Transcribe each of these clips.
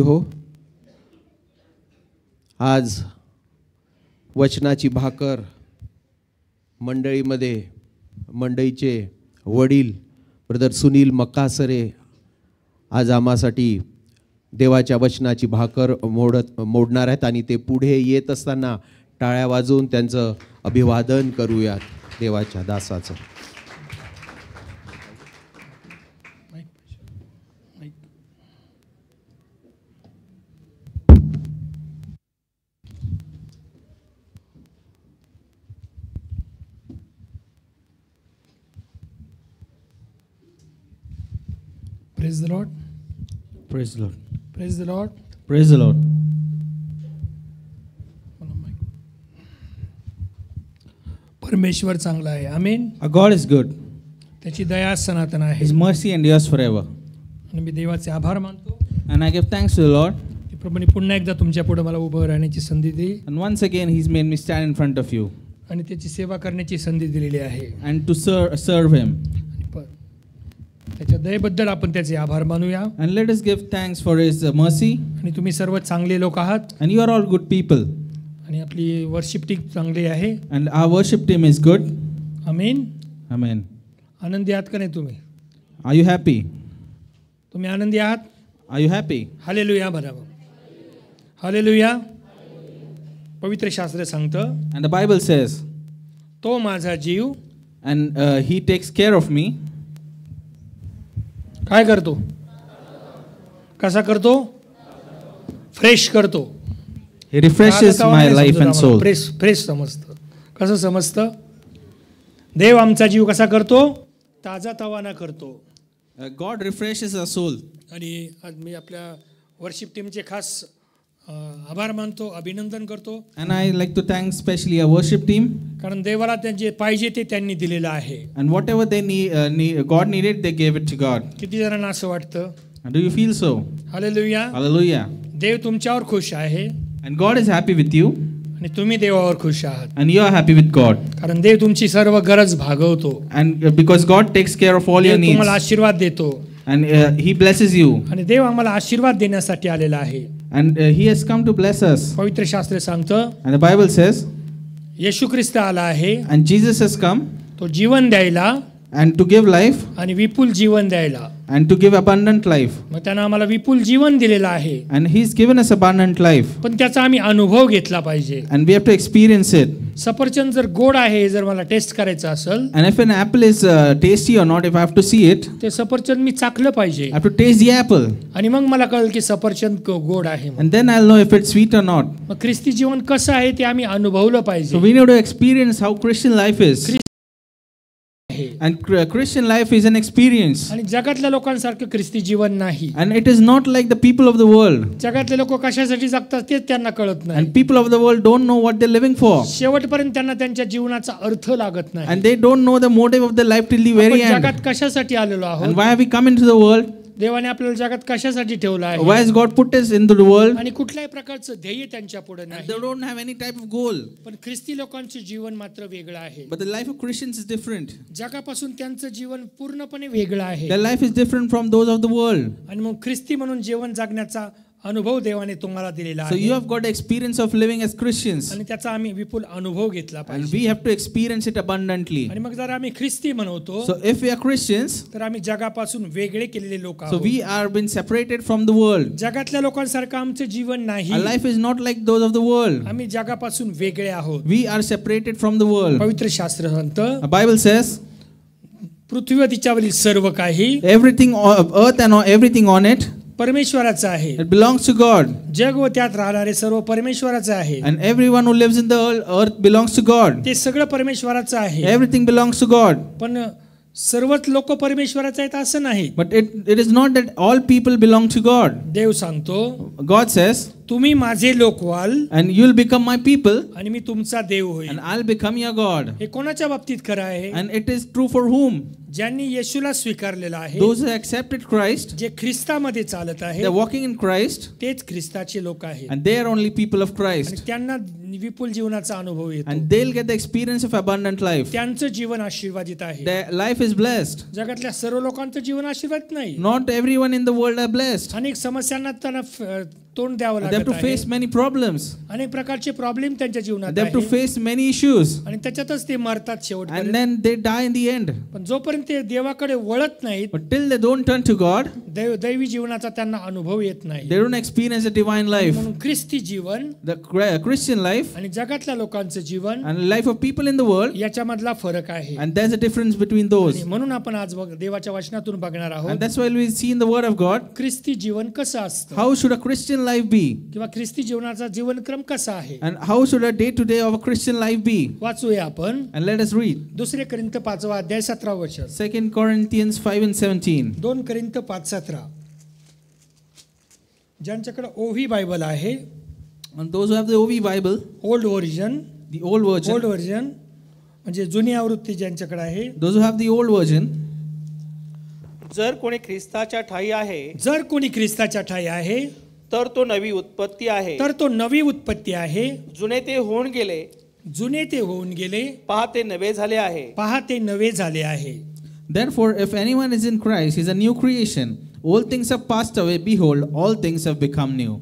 हो, आज वचनाची भाकर मंडळीचे वडील ब्रदर सुनील मक्कासरे आज आम्हासाठी देवाच्या वचनाची भाकर मोडणार आहेत आणि ते पुढे येत असताना टाळ्या वाजवून त्यांचं अभिवादन करूयात देवाच्या दासाचं. Praise the Lord. Praise the Lord. Praise the Lord. Praise the Lord. परमेश्वर चांगला आहे. आमेन. Our God is good. त्याची दया सनातन आहे. His mercy endures forever. आणि मी देवाचे आभार मानतो. And I give thanks to the Lord. की प्रभूने पुन्हा एकदा तुमच्या पुढे मला उभं राहण्याची संधी दिली. And once again He's made me stand in front of you. आणि त्याची सेवा करण्याची संधी दिलेली आहे. And to serve Him. त्याच्या दयेबद्दल आपण त्याचे आभार मानूया. And let us give thanks for His mercy. आणि तुम्ही सर्व चांगले लोक आहात. And you are all good people. आणि आपली वर्शिप टीम चांगली आहे. And our worship team is good. Amen. Amen. आनंदी आहात का नाही तुम्ही? Are you happy? तुम्ही आनंदी आहात? Are you happy? हालेलुया म्हणावं. हालेलुया. पवित्र शास्त्र सांगतं. And the Bible says. तो माझा जीव. And He takes care of me. काय करतो? कसा करतो? फ्रेश करतो. He refreshes my life and soul. Fresh समजतं. कसं समजतं? देव आमचा जीव कसा करतो? ताजा तवाना करतो. God refreshes our soul. आणि आज मी आपल्या वर्शिप टीमचे खास आभार मानतो, अभिनंदन करतो. And I like to thank especially our worship team. कारण देवाला जे पाहिजे ते त्यांनी दिलेलं आहे. And whatever they God needed, they gave it to God. किती जणांना असं वाटतं? And do you feel so? Hallelujah. Hallelujah. देव तुमच्यावर खुश आहे. And God is happy with you. आणि तुम्ही देवावर खुश आहात. And you are happy with God. कारण देव तुमची सर्व गरज भागवतो. And because God takes care of all your needs. तुम्हाला आशीर्वाद देतो. And He blesses you. आणि देव आम्हाला आशीर्वाद देण्यासाठी आलेला आहे. And He has come to bless us. पवित्र शास्त्र सांगतं. And the Bible says. येशू ख्रिस्त आला आहे. And Jesus has come. तो जीवन द्यायला. And to give life. आणि विपुल जीवन द्यायला. And to give abundant life. मग त्यानं आम्हाला विपुल जीवन दिलेलं आहे. And He's given us abundant life. पण त्याचा आम्ही अनुभव घेतला पाहिजे. And we have to experience it. सफरचंद जर गोड आहे, जर मला टेस्ट करायचं असेल. And if an apple is tasty or not, if I have to see it. ते सफरचंद मी चाखलं पाहिजे. I have to taste the apple. आणि मग मला कळेल की सफरचंद गोड आहे. And then I'll know if it's sweet or not. मग ख्रिस्ती जीवन कसं आहे ते आम्ही अनुभवलं पाहिजे. So we need to experience how Christian life is. And Christian life is an experience. आणि जगातल्या लोकांसारखं ख्रिस्ती जीवन नाही. And it is not like the people of the world. जगातले लोक कशासाठी जगतात ते त्यांना कळत नाही. And people of the world don't know what they're living for. शेवटपर्यंत त्यांना त्यांच्या जीवनाचा अर्थ लागत नाही. And they don't know the motive of their life till the very end. जगात कशासाठी आलेलो आहोत? And why have we come into the world? देवाने आपल्याला जगात कशासाठी ठेवलं आहे? Why has God put us into the world? आणि कुठल्याही प्रकारचं ध्येय त्यांच्या पुढे नाही. They don't have any type of goal. पण ख्रिस्ती लोकांचे जीवन मात्र वेगळं आहे. But the life of Christians is different. जगापासून त्यांचं जीवन पूर्णपणे वेगळं आहे. Their life is different from those of the world. आणि मग ख्रिस्ती म्हणून जीवन जगण्याचा अनुभव देवाने तुम्हाला दिलेला आहे. So you have got the experience of living as Christians. आणि त्याचा आम्ही विपुल अनुभव घेतला And पाहिजे. we have to experience it abundantly. आणि मग जर आम्ही ख्रिस्ती म्हणतो, So if we are Christians, तर आम्ही जगापासून वेगळे केलेले लोक so आहोत. we are been separated from the world. जगातल्या लोकांसारखं आमचं जीवन नाही. Our life is not like those of the world. आम्ही जगापासून वेगळे आहोत. We are separated from the world. पवित्र शास्त्र सांगतं. The Bible says, पृथ्वी व तिच्यावरील सर्व काही, everything of earth and everything on it, परमेश्वराचं आहे. it belongs to God. जग व त्यात राहणारे सर्व परमेश्वराचं आहे. And everyone who lives in the earth belongs to God. ते सगळं परमेश्वराचं आहे. Everything belongs to God. पण सर्वच लोक परमेश्वराचे आहेत असं नाही. But it is not that all people belong to God. देव सांगतो. God says, तुम्ही माझे लोक व्हाल and you'll become my people, आणि मी तुमचा देव होईल. and I'll become your God. हे कोणाच्या बाबतीत खरं आहे? And it is true for whom? ज्यांनी येशूला स्वीकारलेला आहे, Those who accepted Christ, जे ख्रिस्तामध्ये चालत आहे, they're walking in Christ, तेच ख्रिस्ताचे लोक आहेत. and they are only people of आणि Christ. त्यांना विपुल जीवनाचा अनुभव येतो. And they'll get the experience of abundant life. त्यांचं जीवन आशीर्वादित आहे. Their life is blessed. जगातल्या सर्व लोकांचं जीवन आशीर्वादित नाही. Not everyone in the world are blessed. अनेक समस्यांना त्यांना तोंड द्यावं They have लागत to आहे. face many problems. अनेक प्रकारचे प्रॉब्लेम त्यांच्या जीवनात They have to आहे. face many issues. आणि त्याच्यातच ते मरतात शेवटपर्यंत. And then they die in the end. पण जोपर्यंत ते देवाकडे वळत नाहीत, But till they don't turn to God, दैवी जीवनाचा त्यांना अनुभव येत नाही. they don't experience a divine life. म्हणून ख्रिस्ती जीवन The Christian life आणि जगातल्या लोकांचं जीवन and the life of people in the world, याच्यामधला फरक आहे. and there's a difference between those. आणि म्हणून आपण आज देवाच्या वचनातून बघणार And आहोत that's why we see in the word of God, ख्रिस्ती जीवन कसं असतं how should a Christian life be? किंवा ख्रिस्ती जीवनाचा जीवनक्रम कसा आहे. And how should a day-to-day of a Christian life be? वाचूया आपण And let us read. 2 Corinth 5 अध्याय 17 वचन. 2 Corinthians 5:17. 2 कोरिंथ 5:17. ज्यांच्याकडे ओव्ही बायबल आहे, And those who have the OV Bible, old version, the old version, old version म्हणजे जुनी आवृत्ती ज्यांच्याकडे आहे, those who have the old version, जर कोणी ख्रिस्ताच्या ठायी आहे जर कोणी ख्रिस्ताच्या ठायी आहे तर तो नवी उत्पत्ती आहे, तर तो नवी उत्पत्ती आहे. जुने ते होऊन गेले, जुने ते होऊन गेले, पहा ते नवे झाले आहे. पहा ते नवे झाले आहे. therefore if anyone is in Christ, he is a new creation. All things have passed away, behold, all things have become new.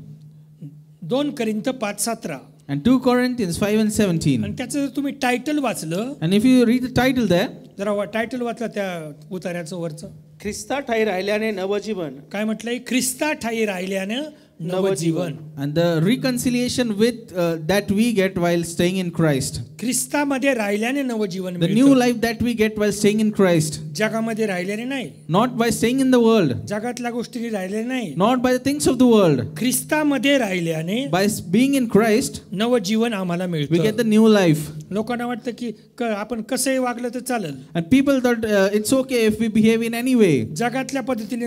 2 Corinth 5:17. And 2 Corinthians 5:17. आणि त्याचं जर तुम्ही टायटल वाचलं, And if you read the title there, जरा title वाचलं त्या उतार्याचं वरचं, ख्रिस्ता ठायी राहिल्याने नवजीवन. काय म्हटलंय? ख्रिस्ता ठायी राहिल्यानं नवजीवन. and the reconciliation with that we get while staying in Christ, ख्रिस्तामध्ये राहिल्याने नवजीवन the new मिळतं. life that we get while staying in Christ, जगामध्ये राहिल्याने नाही, not by staying in the world, जगातल्या गोष्टी राहिल्या नाही, not by the things of the world. ख्रिस्तामध्ये राहिल्याने By being in Christ, नवजीवन आम्हाला we get मिळतं. the new life. लोकांना वाटतं की आपण कसंही वागलं तर चालेल, And people thought it's okay if we behave in any way. जगातल्या पद्धतीने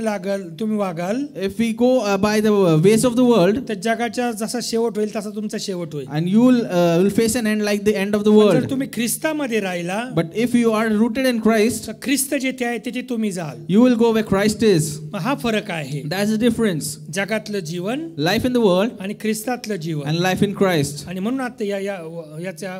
तुम्ही वागाल If we go by the ways of the world, तर जगाच्या जसा शेवट होईल तसा तुमचा शेवट होईल. and you will face an end like the end of the पण जर world. तुम्ही ख्रिस्तामध्ये राहिला, But if you are rooted in Christ, तर ख्रिस्त जेथे आहे तिथे तुम्ही जाल. you will go where Christ is. मग हा फरक आहे, That's the difference. जगातलं जीवन Life in the world आणि ख्रिस्तातलं जीवन. and life in Christ. आणि म्हणून आता याच्या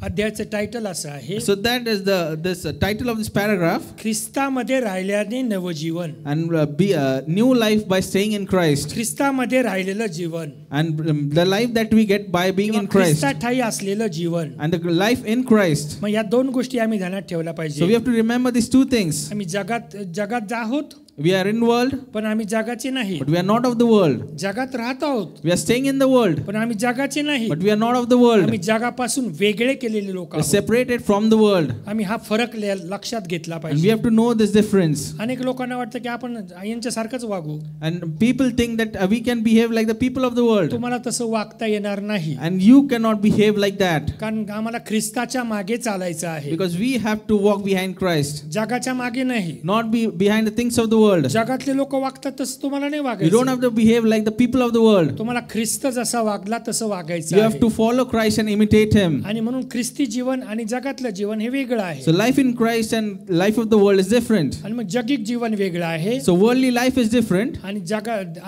अध्यायाचं टायटल असं आहे, So that is this title of this paragraph, ख्रिस्तामध्ये राहिल्याने नवजीवन. and be a new life by staying in Christ, ख्रिस्तामध्ये राहिलेलं जीवन and the life that we get by being किंवा in Christ, ख्रिस्ता ठाई असलेलं जीवन. and the life in Christ. मग या दोन गोष्टी आम्ही ध्यानात ठेवल्या So we पाहिजे. have to remember these two things. आम्ही जगात आहोत, We are in world, पण आम्ही जगाचे नाही. but we are not of the world. जगात राहत आहोत, We are staying in the world, पण आम्ही जगाचे नाही. but we are not of the आम्ही world. जगापासून वेगळे केलेले लोक We are आहोत. separated from the world, आम्ही हा फरक लक्षात घेतला and we पाहिजे. have to know this difference. अनेक लोकांना वाटतं की आपण यांच्यासारखंच वागू. And people think that we can behave like the people of the world, तुम्हाला तसं वागता येणार नाही, and you cannot behave like that, कारण आम्हाला ख्रिस्ताच्या मागे चालायचं आहे, because we have to walk behind Christ, जगाच्या मागे नाही. not be behind the things of the world. जगातले लोक वागतात तसं तुम्हाला नाही You don't वागायचं. have to behave like the people of the world. तुम्हाला ख्रिस्त जसा वागला तसं वागायचं You have to आहे. follow Christ and imitate Him. आणि म्हणून ख्रिस्ती जीवन आणि जगातलं जीवन हे वेगळं आहे. So life in Christ and life of the world is different. आणि मग जगिक जीवन वेगळं आहे So worldly life is different, आणि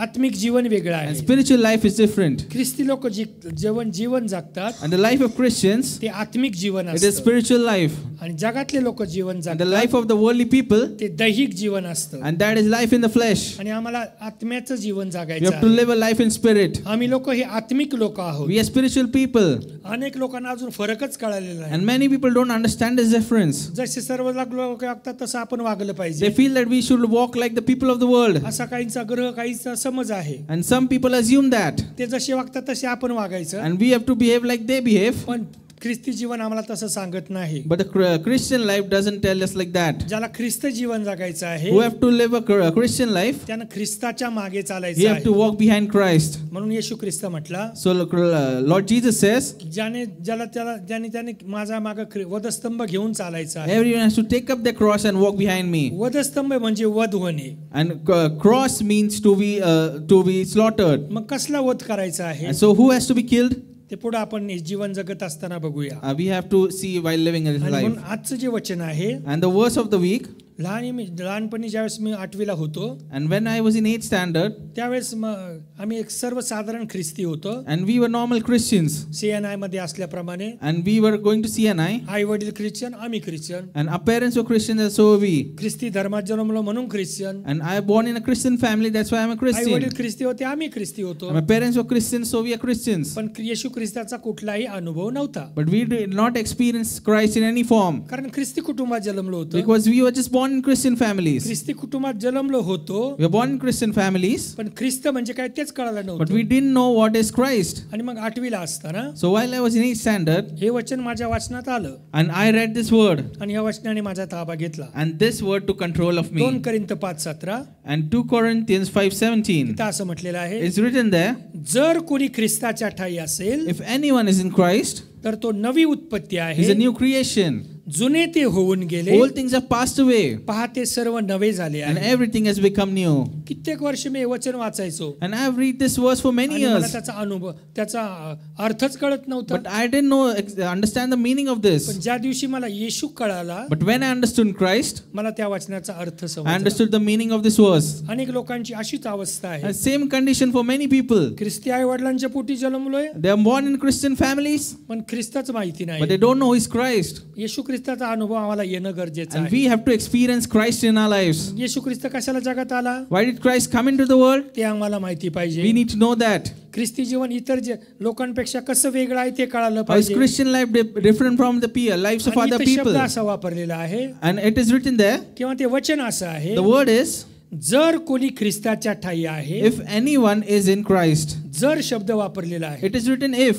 आत्मिक जीवन वेगळं and आहे. spiritual life is different. ख्रिस्ती लोक जीवन जगतात And the life of Christians, ते आत्मिक जीवन it is असतं, spiritual life. आणि जगातले लोक जीवन And the जगतात life of the worldly people, ते दैहिक जीवन असतं. and that is life in the flesh. आणि आम्हाला आत्म्याचं जीवन We जगायचं have to आहे. live a life in spirit. आम्ही लोक हे आत्मिक लोक आहोत. We are spiritual people, अनेक लोकांना अजून फरकच कळालेला आहे. and many people don't understand this difference. जसे सर्व लोक वागतात तसं आपण वागलं They पाहिजे, feel that we should walk like the people of the world, असा काहींचा ग्रह काहींचा समज आहे. and some people assume that, ते जसे वागतात तसे आपण वागायचं. and we have to behave like they behave. पण ख्रिस्ती जीवन आम्हाला तसं सांगत नाही. But the Christian life doesn't tell us like that. ज्याला ख्रिस्त जीवन जगायचं आहे Who have to live a Christian life, त्यानं ख्रिस्ताच्या मागे he चालायचं have to आहे. walk behind Christ. म्हणून येशू ख्रिस्त म्हटला, So Lord Jesus says, ज्याने माझा मागे वधस्तंभ घेऊन चालायचा आहे. everyone has to take up their cross and walk behind me. वधस्तंभ म्हणजे वध होणे. And cross means to be slaughtered. मग कसला वध करायचा आहे And so who has to be killed? ते पुढे आपण जीवन जगत असताना बघूया. We have to see while living in आणि life. म्हणून आजचं जे वचन आहे, And the verse of the week, लहानपणी ज्यावेळेस मी 8वीला होतो, and when I was in 8th standard, त्यावेळेस आम्ही एक सर्वसाधारण ख्रिस्ती होतो. and we were normal Christians, CNI मध्ये असल्याप्रमाणे and we were going to CNI, आई वडील ख्रिश्चन, आम्ही Christian. and our parents were Christians, and so were we. ख्रिस्ती धर्मात जन्मलो म्हणून Christian. And I was born in a Christian family, that's why I'm a I Christian. वडील ख्रिस्ती होते, आम्ही ख्रिस्ती होतो. And my parents were Christians, so we are Christians. पण येशू ख्रिस्ताचा कुठलाही अनुभव नव्हता, But we did not experience Christ in any form, कारण ख्रिस्ती कुटुंबात जन्मलो होतो. because we were just born in Christian families. ख्रिस्ती कुटुंबात जन्मलो होतो, We were born in Christian families, पण ख्रिस्त म्हणजे काय तेच कळालं but नव्हतं. we didn't know what is Christ. आणि मग 8वीला असताना So while I was in 8th standard, हे वचन माझ्या वाचनात आलं and I read this word, आणि या वचनाने माझा ताबा घेतला. and this word took control of 2 me. Corinth 5:17 And 2 Corinthians 5:17 इथं असं म्हटलेलं आहे, is written there, जर कोणी ख्रिस्ताच्या ठायी असेल if anyone is in Christ, तर तो नवी उत्पत्ती he is आहे. a new creation. जुने ते होऊन गेले, All things have passed away, पहाते सर्व नवे झाले and आहे. everything has become new. कित्येक वर्ष मी हे वचन वाचायचो And I have read this verse for many आणि मला years, त्याचा अनुभव, त्याचा अर्थच कळत नव्हता. but I didn't understand the meaning of पण this. ज्या दिवशी मला येशू कळाला, But when I understood Christ, मला त्या वचनाचा अर्थ I समजला. understood the meaning of this verse. अनेक लोकांची अशीच अवस्था आहे. And same condition for many people. ख्रिस्ती आई वडिलांच्या पोटी जन्मलोय, They are born in Christian families, पण ख्रिस्तच माहिती but नाही. they don't know who is Christ. येशू ख्रिस्ताचा अनुभव आम्हाला येणं गरजेचं And आहे. we have to experience Christ in our lives. येशू ख्रिस्त कशाला जगात आला Why did Christ come into the world? ते आम्हाला माहिती We पाहिजे. need to know that. ख्रिस्ती जीवन इतर लोकांपेक्षा कसं वेगळं आहे ते कळालं How is पाहिजे. Christian life different from the lives of आणि other इथं शब्द people? असा वापरलेला आहे And it is written there, किंवा ते वचन असं आहे, the word is, जर कोणी ख्रिस्ताच्या ठायी आहे. if anyone is in Christ. जर शब्द वापरलेला आहे. It is written if,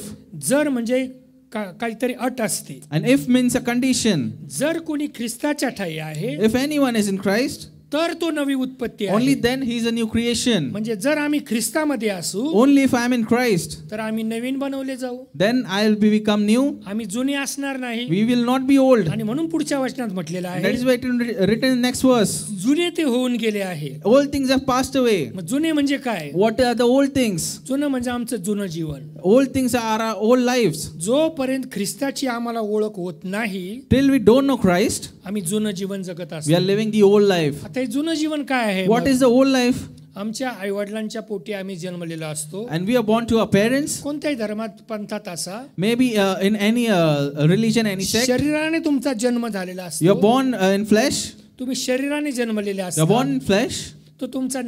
जर म्हणजे काहीतरी अट असते. and if means a condition. जर कोणी ख्रिस्ताच्या ठायी आहे, If anyone is in Christ, तर तो नवी उत्पत्ती only आहे. then he is a new creation. म्हणजे जर आम्ही ख्रिस्तामध्ये असू, Only if I am in Christ, तर आम्ही नवीन बनवले जाऊ. then I will become new. आम्ही जुने असणार नाही. We will not be old. आणि म्हणून पुढच्या वचनात म्हटलेलं That आहे, is why it is written in next verse. जुने ते होऊन गेले आहे. All things have passed away. मग जुने म्हणजे काय? What are the old things? जुनं म्हणजे आमचं जुनं जीवन. Old things are our old lives. जोपर्यंत ख्रिस्ताची आम्हाला ओळख होत नाही, Till we don't know Christ, आम्ही जुनं जीवन जगत we are असतो. living the old life. आता हे जुनं जीवन काय आहे? What is the old life? आमच्या आई वडिलांच्या पोटी आम्ही जन्मलेलो असतो. And we are born to our parents, कोणत्याही धर्मात पंथात असा, maybe in any religion, any sect. शरीराने तुमचा जन्म झालेला You are असतो. born in flesh. तुम्ही शरीराने जन्मलेले You are असता. born in flesh. तो तुमचा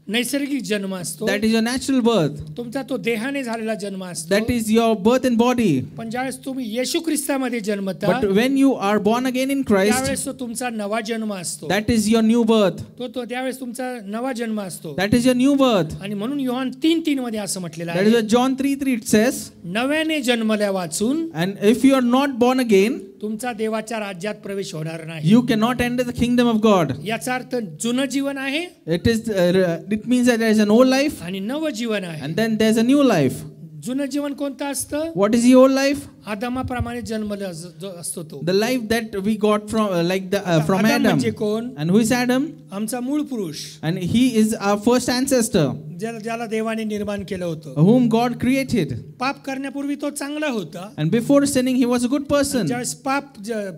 नैसर्गिक जन्म असतो. That is your natural birth. तुमचा तो देहाने झालेला जन्म असतो. That is your birth in body. पण ज्यावेळेस तुम्ही येशू ख्रिस्तामध्ये जन्मता, But when you are born again in Christ, त्यावेळेस तो तुमचा नवा जन्म असतो. that is your new birth. तो त्यावेळेस तुमचा नवा जन्म असतो. That is your new birth. आणि म्हणून योहान 3:3 मध्ये असं म्हटलेलं That is आहे, what John 3:3 it says. नव्याने जन्मल्या वाचून And if you are not born again, तुमचा देवाच्या राज्यात प्रवेश होणार नाही. you cannot enter the kingdom of God. याचा अर्थ जुनं जीवन आहे It means that there is an old life, आणि नव जीवन आहे. and then there's a new life. जुनं जीवन कोणतं असतं? What is the old life? आदामाप्रमाणे जन्मला असतो तो. The life that we got from from Adam Adam. म्हणजे कोण? And who is Adam? आमचा मूळ पुरुष, And he is our first ancestor, ज्याला देवाने निर्माण केलं होतं. whom God created. पाप करण्यापूर्वी तो चांगला होता. And before sinning, he was a good person. ज्यावेळेस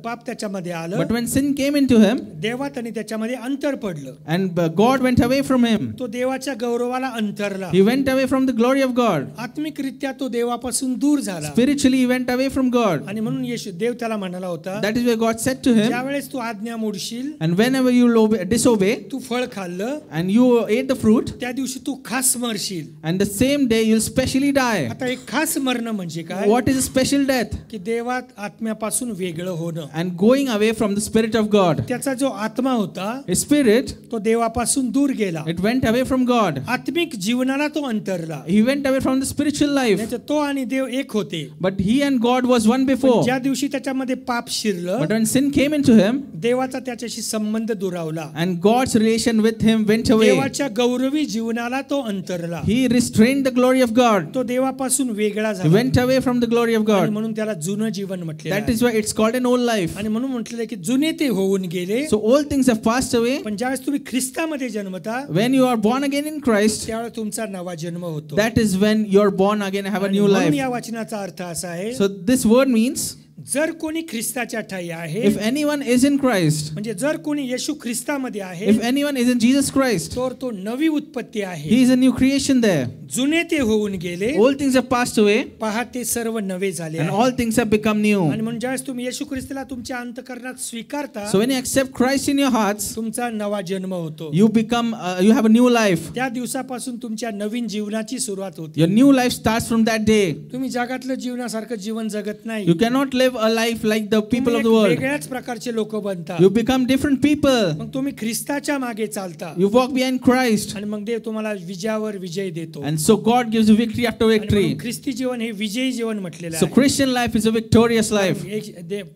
पाप त्याच्यामध्ये आलं, But when sin came into him, देवात आणि त्याच्यामध्ये अंतर पडलं. and God went away from him, तो देवाच्या गौरवाला अंतरला. he went away from the glory of God. आत्मिकरित्या तो देवापासून दूर झाला. Spiritually, he went away from God. आणि म्हणून येशू देव त्याला म्हणाला होता, That is why God said to him, ज्यावेळेस तू आज्ञा मोडशील, and whenever you disobey, तू फळ खाल्लं, and you ate the fruit, त्या दिवशी तू खास मरशील. and the same day you'll specially die. आता एक खास मरणं म्हणजे काय? What is a special death? की देवात आत्म्यापासून वेगळं होणं. And going away from the Spirit of God. त्याचा जो आत्मा होता, His spirit, तो देवापासून दूर गेला. it went away from God. आत्मिक जीवनाला तो अंतरला. He went away from the spiritual life. तो आणि देव एक होते. But he and God was one पण before. ज्या दिवशी त्याच्यामध्ये पाप शिरलं, But when sin came into him देवाचा त्याच्याशी संबंध दुरावला. and God's relation with him went away, देवाच्या गौरवी जीवनाला तो अंतरला. he restrained the glory of God. तो देवापासून वेगळा He झाला. went away from the glory of आणि God. म्हणून त्याला जुनं जीवन म्हटलेलं That आहे. is why it's called an old life. आणि म्हणून म्हटलेलं आहे की जुने ते होऊन गेले. So all things have passed away. पण ज्यावेळेस तुम्ही ख्रिस्तामध्ये जन्मता, When you are born again in Christ, त्यावेळेस तुमचा नवा जन्म होतो. that is when you're born again and have a आणि new म्हणून life. या वचनाचा अर्थ असा आहे, So this word means जर कोणी ख्रिस्ताच्या ठाई आहे, if anyone is in Christ, म्हणजे जर कोणी येशू ख्रिस्तामध्ये आहे, if anyone is in Jesus Christ, तर तो नवी उत्पत्ती आहे. he is a new creation there. जुने ते होऊन गेले, All things have passed away पहा ते सर्व नवे झाले and आहे. all things have become new. आणि म्हणून ज्यावेळेस तुम्ही येशू ख्रिस्ताला तुमच्या अंतःकरणात स्वीकारता, So when you accept Christ in your hearts, तुमचा नवा जन्म होतो. you become, you have a new life. त्या दिवसापासून तुमच्या नवीन जीवनाची सुरुवात होते. Your new life starts from that day. तुम्ही जगातलं जीवनासारखं जीवन जगत नाही. You cannot live a life like the people तुम्ही of एक the world. वेगळ्याच प्रकारचे लोक बनता. You become different people. मग तुम्ही ख्रिस्ताच्या मागे चालता You walk behind Christ. आणि मग देव तुम्हाला विजयावर विजय देतो. And so God gives you victory after आणि victory. म्हणून ख्रिस्ती जीवन हे विजयी जीवन म्हटलेलं So आहे. Christian life is a victorious life.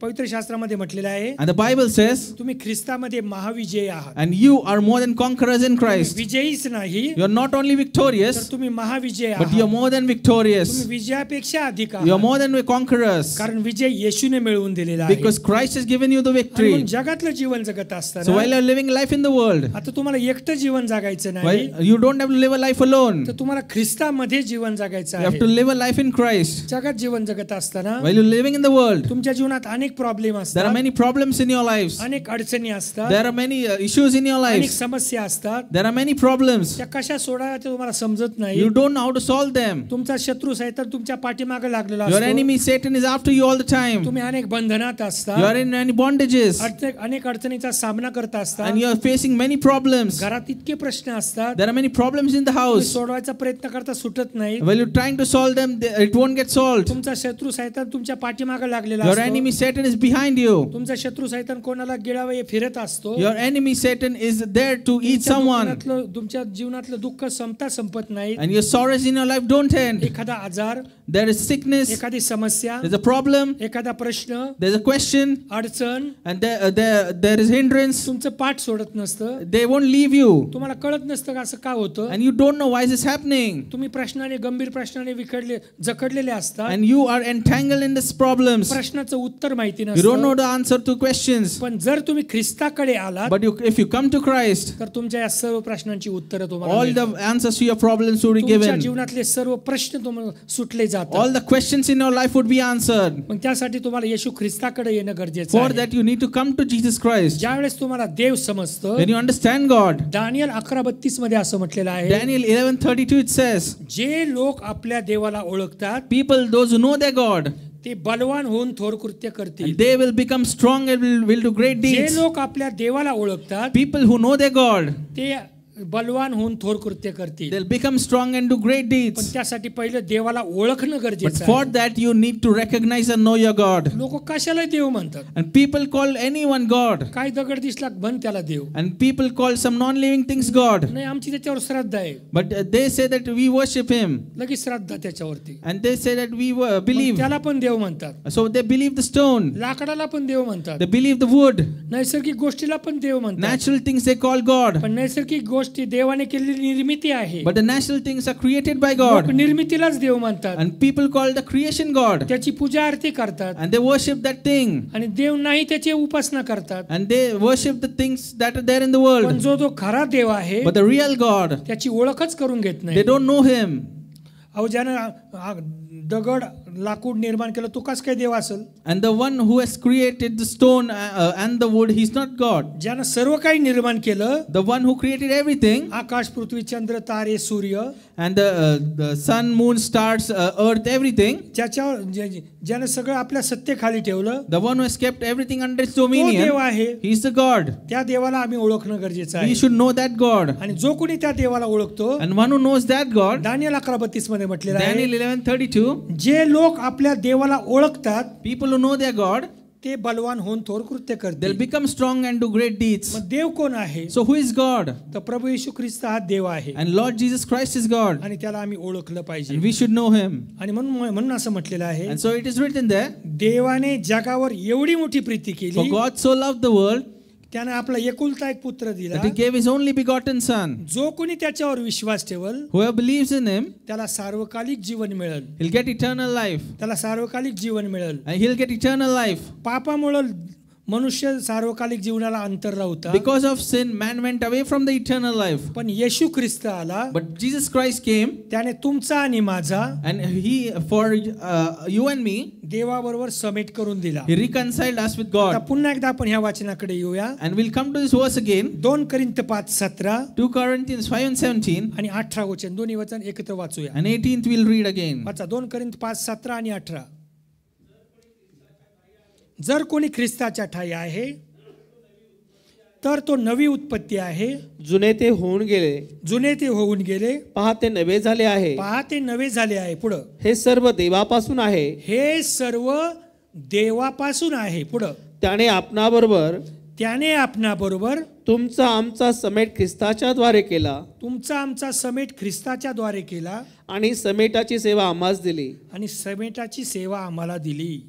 पवित्र शास्त्रामध्ये म्हटलेलं आहे, And the Bible says, तुम्ही ख्रिस्तामध्ये महाविजयी आहात. and you are more than conquerors in Christ. विजयीच नाही, You are not only तर victorious, तुम्ही महाविजय but you are आहात. more than तुम्ही victorious. विजयापेक्षा अधिक You are आहात. more than conquerors. कारण विजय येशूने मिळवून दिलेला आहे. Because Christ has given you the आणि victory. म्हणून जगातलं जीवन जगत So असताना while you're living life in the world, आता तुम्हाला एकटं जीवन जगायचं नाही, while you don't have to live a life alone. तर तुम्हाला ख्रिस्तामध्ये जीवन जगायचं You have to आहे. live a life in Christ. जगात जीवन जगत असताना While you're living in the world, तुमच्या जीवनात अनेक प्रॉब्लेम there are असतात, many problems in your lives. अनेक अडचणी असतात, There are many issues in your अनेक lives. समस्या असतात. There are many problems. त्या कशा सोडाव्या ते तुम्हाला समजत नाही. You don't know how to solve them. तुमचा शत्रू सैतान तुमच्या पाठीमागे लागलेला Your असतो. enemy Satan is after you all the time. तुम्ही अनेक बंधनात You असतात, are in many bondages अनेक अडचणीचा सामना करत असतात. and you are facing many problems. घरात इतके प्रश्न असतात, There are many problems in the तुम्ही house. सोडवायचा प्रयत्न करता सुटत नाही. While you're trying to solve them, it won't get solved. तुमचा शत्रू सैतान तुमच्या पाठीमागे लागलेला Your असतो. enemy Satan is behind you. तुमचा शत्रू सैतान कोणाला गिळावे फिरत असतो. Your enemy Satan is there to eat someone. तुमच्या जीवनातलं दुःख संपत नाही. And your sorrows in your life don't end. एखादा आजार, There is sickness, एखादी समस्या, there's a problem, एखादा प्रश्न, there's a question, अडचण, and there is hindrance. तुमचं पाठ सोडत नसतं. They won't leave you. तुम्हाला कळत नसतं का असं का होतं. And you don't know why this is happening. तुम्ही गंभीर प्रश्नाने जखडलेले असतात. And you are entangled in these problems. प्रश्नाचं उत्तर माहिती You don't know नसतं. the answer to questions. पण जर तुम्ही ख्रिस्ताकडे आलात, But if you come to Christ, तर तुमच्या या सर्व प्रश्नांची उत्तरं तुम्हाला all the मिळतात. answers to your problems will be तुमच्या given. जीवनातले सर्व प्रश्न तुम्हाला सुटले जातात. All the questions in your life would be answered. मग त्यासाठी तुम्हाला येशू ख्रिस्ताकडे येणं गरजेचं For आहे. that you need to come to Jesus Christ. ज्यावेळेस तुम्हाला देव समजतं, When you understand God, Daniel 11:32 मध्ये असं म्हटलेलं आहे, Daniel 11:32 it says, जे लोक आपल्या देवाला ओळखतात people, those who know their God, ते बलवान होऊन थोर कृत्य करतील. and they will become strong and will do great जे deeds. लोक आपल्या देवाला ओळखतात People who know their God, ते बलवान होऊन थोर कृत्य करतील. they'll become strong and do great पण deeds. त्यासाठी पहिलं देवाला ओळखणं But गरजेचं for आहे. that you need to recognize and know your God. लोक कशाला देव म्हणतात. And people call anyone God. काय दगड दिसला म्हण त्याला देव. And people call some non-living things God. नाही, आमची त्याच्यावर श्रद्धा आहे. But they say that we worship Him. लगेच श्रद्धा त्याच्यावरती. And they say that we मग believe. त्याला पण देव म्हणतात. So they believe the stone. लाकडाला पण देव म्हणतात. They believe the wood. नैसर्गिक गोष्टीला पण देव म्हणतात. Natural things they call God. पण नैसर्गिक गोष्टी देवाने केलेली निर्मिती आहे. But the natural things are created by लोक God. निर्मितीलाच देव मानतात. And people call the creation God. त्याची पूजा आरती करतात. And they worship that thing. आणि देव नाही त्याची उपासना करतात. And they worship the things that are there in the पण world. जो खरा देव आहे But the real God, त्याची ओळखच करून घेत they नाही. don't know Him. अहो ज्यानं दगड लाकूड निर्माण केलं तो कस काय देव असेल. And the one who has created the stone and the wood, He's not God. ज्यानं सर्व काही निर्माण केलं, The one who created everything, आकाश पृथ्वी चंद्र तारे सूर्य, and the sun, moon, stars, earth, everything. ज्याच्यावर ज्यानं सगळं आपल्या सत्तेखाली ठेवलं, The one who has kept everything under His तो देव dominion, आहे. He's the God. त्या देवाला आम्ही ओळखणं गरजेचं We आहे. should know that God. आणि जो कोणी त्या देवाला ओळखतो, And one who knows that God, Daniel 11:32 मध्ये म्हटलेलं आहे, Daniel 11:32, जे लोक आपल्या देवाला ओळखतात people who know their God, ते बलवान होऊन थोर कृत्य They'll करतील. become strong and do great deeds. मग देव कोण आहे? So who is God? तर प्रभू येशू ख्रिस्त हा देव आहे And Lord Jesus Christ is God. आणि त्याला आम्ही ओळखलं पाहिजे. And we should know him. आणि म्हणून असं म्हटलेलं आहे, And so it is written there, देवाने जगावर एवढी मोठी प्रीती for केली, God so loved the world त्याने आपला एकुलता एक पुत्र दिला. that he gave his only begotten son. जो कोणी त्याच्यावर विश्वास ठेवल Whoever believes in him, त्याला सार्वकालिक जीवन मिळेल. he'll get eternal life. त्याला सार्वकालिक जीवन मिळेल. And he'll get eternal life. पापामुळे मनुष्य सार्वकालिक जीवनाला अंतरला होता. Because of sin, man went away from the eternal life. पण येशू ख्रिस्त आला, But Jesus Christ came, त्याने तुमचा आणि माझा and he, for you and me, देवाबरोबर समेट करून दिला. he reconciled us with आता God. पुन्हा एकदा आपण ह्या वाचनाकडे येऊया. And we'll come to this verse again, 2 Corinth 5:17 2 Corinthians 5 and 17, आणि 18 वचन, दोन्ही वचन एकत्र वाचूया. and 18th we'll read again. वाचा 2 कोरिंथ 5:17 आणि 18. जर कोणी ख्रिस्ताच्या ठाई आहे तर तो नवी उत्पत्ती आहे. जुने ते होऊन गेले, जुने ते होऊन गेले, पहा ते नवे झाले आहे. पहा ते नवे झाले आहे. पुढं हे सर्व देवापासून आहे. हे सर्व देवापासून आहे. पुढं त्याने आपणाबरोबर त्याने आपणाबरोबर तुमचा आमचा समेट ख्रिस्ताच्या द्वारे केला तुमचा आमचा समेट ख्रिस्ताच्या द्वारे केला आणि समेटाची सेवा आम्हास दिली. आणि समेटाची सेवा आम्हाला दिली.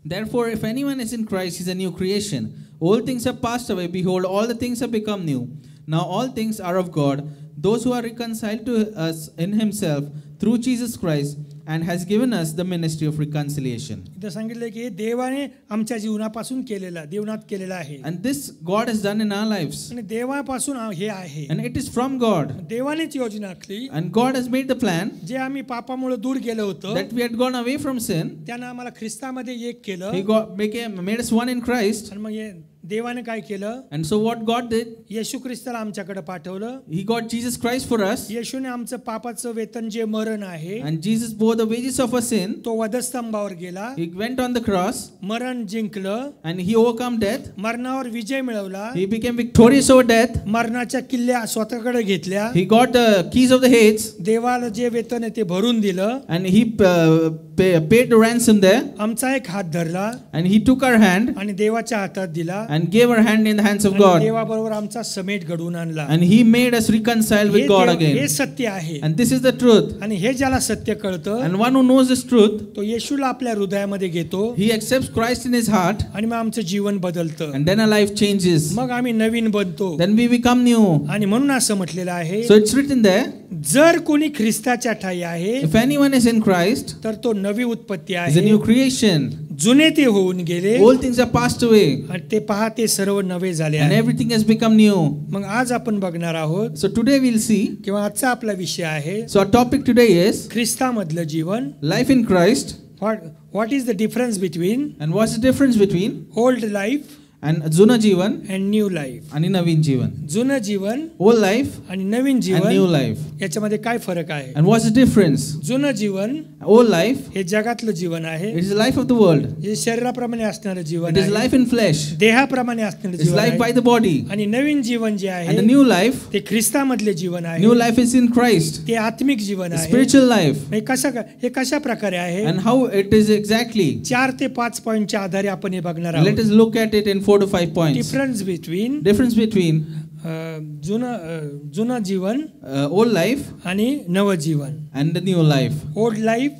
Therefore, if anyone is in Christ, he is a new creation. All things have passed away. Behold, all the things have become new. Now all things are of God, those who are reconciled to us in himself through Jesus Christ, and has given us the ministry of reconciliation. इथं सांगितलं की देवाने आमच्या जीवनापासून देवनात केलेला आहे. And this God has done in our lives. आणि देवापासून हे आहे. And it is from God. देवानेच योजना आखली. And God has made the plan जे आम्ही पापामुळे दूर गेलो होतो, that we had gone away from sin. त्यानं आम्हाला ख्रिस्तामध्ये एक केलं. He made us one in Christ. आणि मग देवाने काय केलं? And so what God did, येशू ख्रिस्ताला आमच्याकडे पाठवलं. he got Jesus Christ for us. येशूने आमचं पापाचं वेतन जे मरण आहे, And Jesus bore the wages of our sin. तो वधस्तंभावर गेला, He went on the cross मरण जिंकलं, and he overcome death. मरणावर विजय मिळवला, He became victorious over death. मरणाच्या किल्ल्या स्वतःकडे घेतल्या, He got the keys of the Hades, देवाला जे वेतन आहे ते भरून दिलं, and he paid the ransom there. आमचा एक हात धरला And he took our hand आणि देवाच्या हातात दिला, and gave our hand in the hands of आणि God. देवाबरोबर आमचा समेट घडवून आणला. And he made us reconcile with God हे again. सत्य आहे. And this is the truth. आणि हे ज्याला सत्य कळतं And one who knows this truth, तो येशूला आपल्या हृदयामध्ये घेतो he accepts Christ in his heart, आणि मग आमचं जीवन बदलतं. and then our life changes. मग आम्ही नवीन बनतो. Then we become new. आणि म्हणून असं म्हटलेलं आहे, So it's written there, जर कोणी ख्रिस्ताच्या ठाई आहे if anyone is in Christ, तर तो नवी उत्पत्ती is a आहे. new creation. जुने ते होऊन गेले All things are passed away, आणि ते पहा ते सर्व नवे झाले and आहे. everything has become new. मग आज आपण बघणार आहोत So today we'll see, किंवा आजचा आपला विषय आहे so our topic today is ख्रिस्तामधलं Jeevan. life in Christ, What is the difference between and what's the difference between old life and जुनं जीवन and new life? आणि नवीन जीवन. जुनं जीवन Old life आणि नवीन and new Jeevan life. याच्यामध्ये काय फरक आहे? And what's the difference? जुनं जीवन Old life, हे जगातलं जीवन आहे, it is the life of the world. हे शरीराप्रमाणे असणारं जीवन It is आहे, life in flesh. देहाप्रमाणे असणारं It's जीवन life by आहे. the body. आणि नवीन जीवन जे And the आहे new life, ते ख्रिस्तामधले जीवन आहे, new life is in Christ. ते आत्मिक जीवन The आहे. spiritual life. हे कशा प्रकारे आहे? And how it is exactly. 4 ते 5 पॉइंटच्या आधारे आपण हे बघणार Let आहोत. us look at it in 4 to 5 points. Difference between जुनं जीवन old life आणि नव जीवन. and the new life. Old life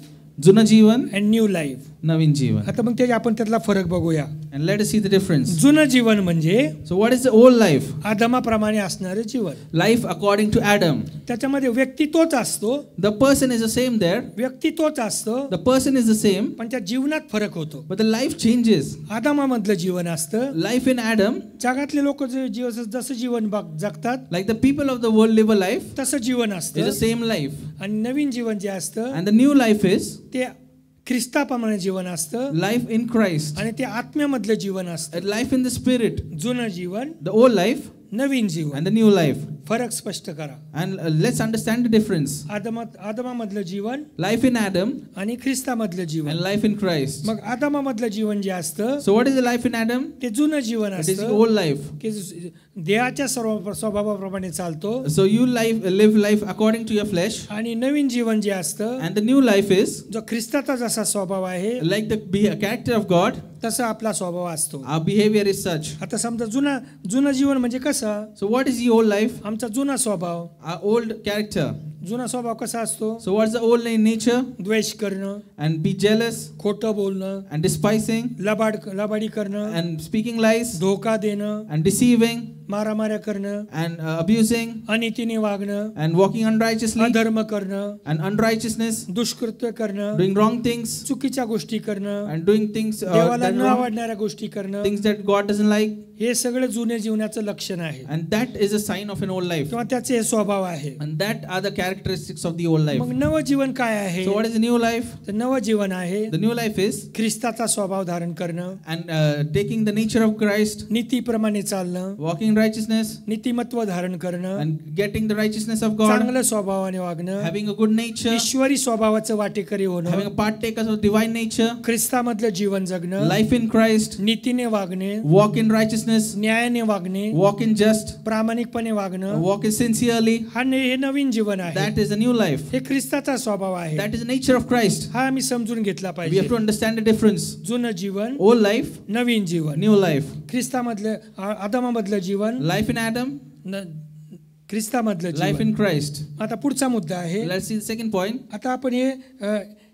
जुनं जीवन, अँड न्यू लाईफ. नवीन जीवन. आता मग आपण त्यातला फरक बघूया. And let us see the difference. जुनं जीवन म्हणजे So what is the old life? आदमाप्रमाणे असणारं जीवन. Life according to Adam. त्याच्यामध्ये व्यक्ती तोच असतो, The person is the same there. व्यक्ती तोच असतो, The person is the same, पण त्या जीवनात फरक होतो. but the life changes. आदमामधलं जीवन असतं, Life in Adam, जगातले लोक जसं जीवन जगतात like the people of the world live a life, तसं जीवन is असतं. the same life. आणि नवीन जीवन जे असतं And the new life is ते ख्रिस्ताप्रमाणे जीवन असतं, life in Christ. आणि ते आत्म्यामधलं जीवन A असतं. life in the spirit. जुनं जीवन, The old life Naveen Jeevan. and the new life. फरक स्पष्ट करा. And let's understand the difference. आदमामधलं Jeevan Life in Adam आणि ख्रिस्तामधलं जीवन. and life in Christ. मग आदमामधलं जीवन जे असतं So what is the life in Adam? ते जुनं जीवन It is the असतं old life. की देहाच्या स्वभावाप्रमाणे चालतो. So you live life according to your flesh. आणि नवीन जीवन जे असतं And the new life is जो ख्रिस्ताचा जसा स्वभाव आहे like the character of God. तसा आपला स्वभाव असतो. Our behavior is such. आता समजा जुनं जीवन म्हणजे कसं? So what is the old life? आमचा जुना स्वभाव. Our old character. जुना स्वभाव कसा असतो? So what's the old nature? द्वेष करणं, And be jealous खोटं बोलणं, and despising लबाडी करणं, and speaking lies धोका देणं, and deceiving मारामाऱ्या करणं, and abusing अनितीने वागणं, and walking unrighteously अधर्म करणं, and unrighteousness, दुष्कृत्य करणं, doing wrong things चुकीच्या गोष्टी करणं, and doing things देवाला that न wrong, आवडणाऱ्या गोष्टी करणं, things that God doesn't like, हे सगळं जुने जीवनाचं लक्षण आहे and that is a sign of an old life, किंवा त्याचे हे स्वभाव आहे. and that are the characteristics of the old life. मग नवं जीवन काय आहे? So what is the new life? तर नवं जीवन आहे The new life is ख्रिस्ताचा स्वभाव धारण करणं, and taking the nature of Christ, नीतीप्रमाणे चालणं, walking in righteousness नीतिमत्व धारण करणं, and getting the righteousness of God, चांगलं स्वभावाने वागणं, having a good nature, ईश्वरी स्वभावाचं वाटेकरी having होणं, a partakers of divine nature, ख्रिस्तामधलं जीवन जगणं, life in Christ, नीतीने वागणे, walk in righteousness, न्यायाने वागणे, walk in just, प्रामाणिकपणे वागणं, walk in sincerely. हे नवीन जीवन आहे. That is a new life. हे ख्रिस्ताचा स्वभाव आहे. That is the nature of Christ. हा आम्ही समजून घेतला We पाहिजे. have to understand the difference. जुनं जीवन, Old life, Naveen Jeevan. new life. ख्रिस्तामधलं आदमामधलं Jeevan, Life in Adam, ख्रिस्तामधलं life Jeevan. in Christ. आता पुढचा मुद्दा आहे. Let's see the second point. आता आपण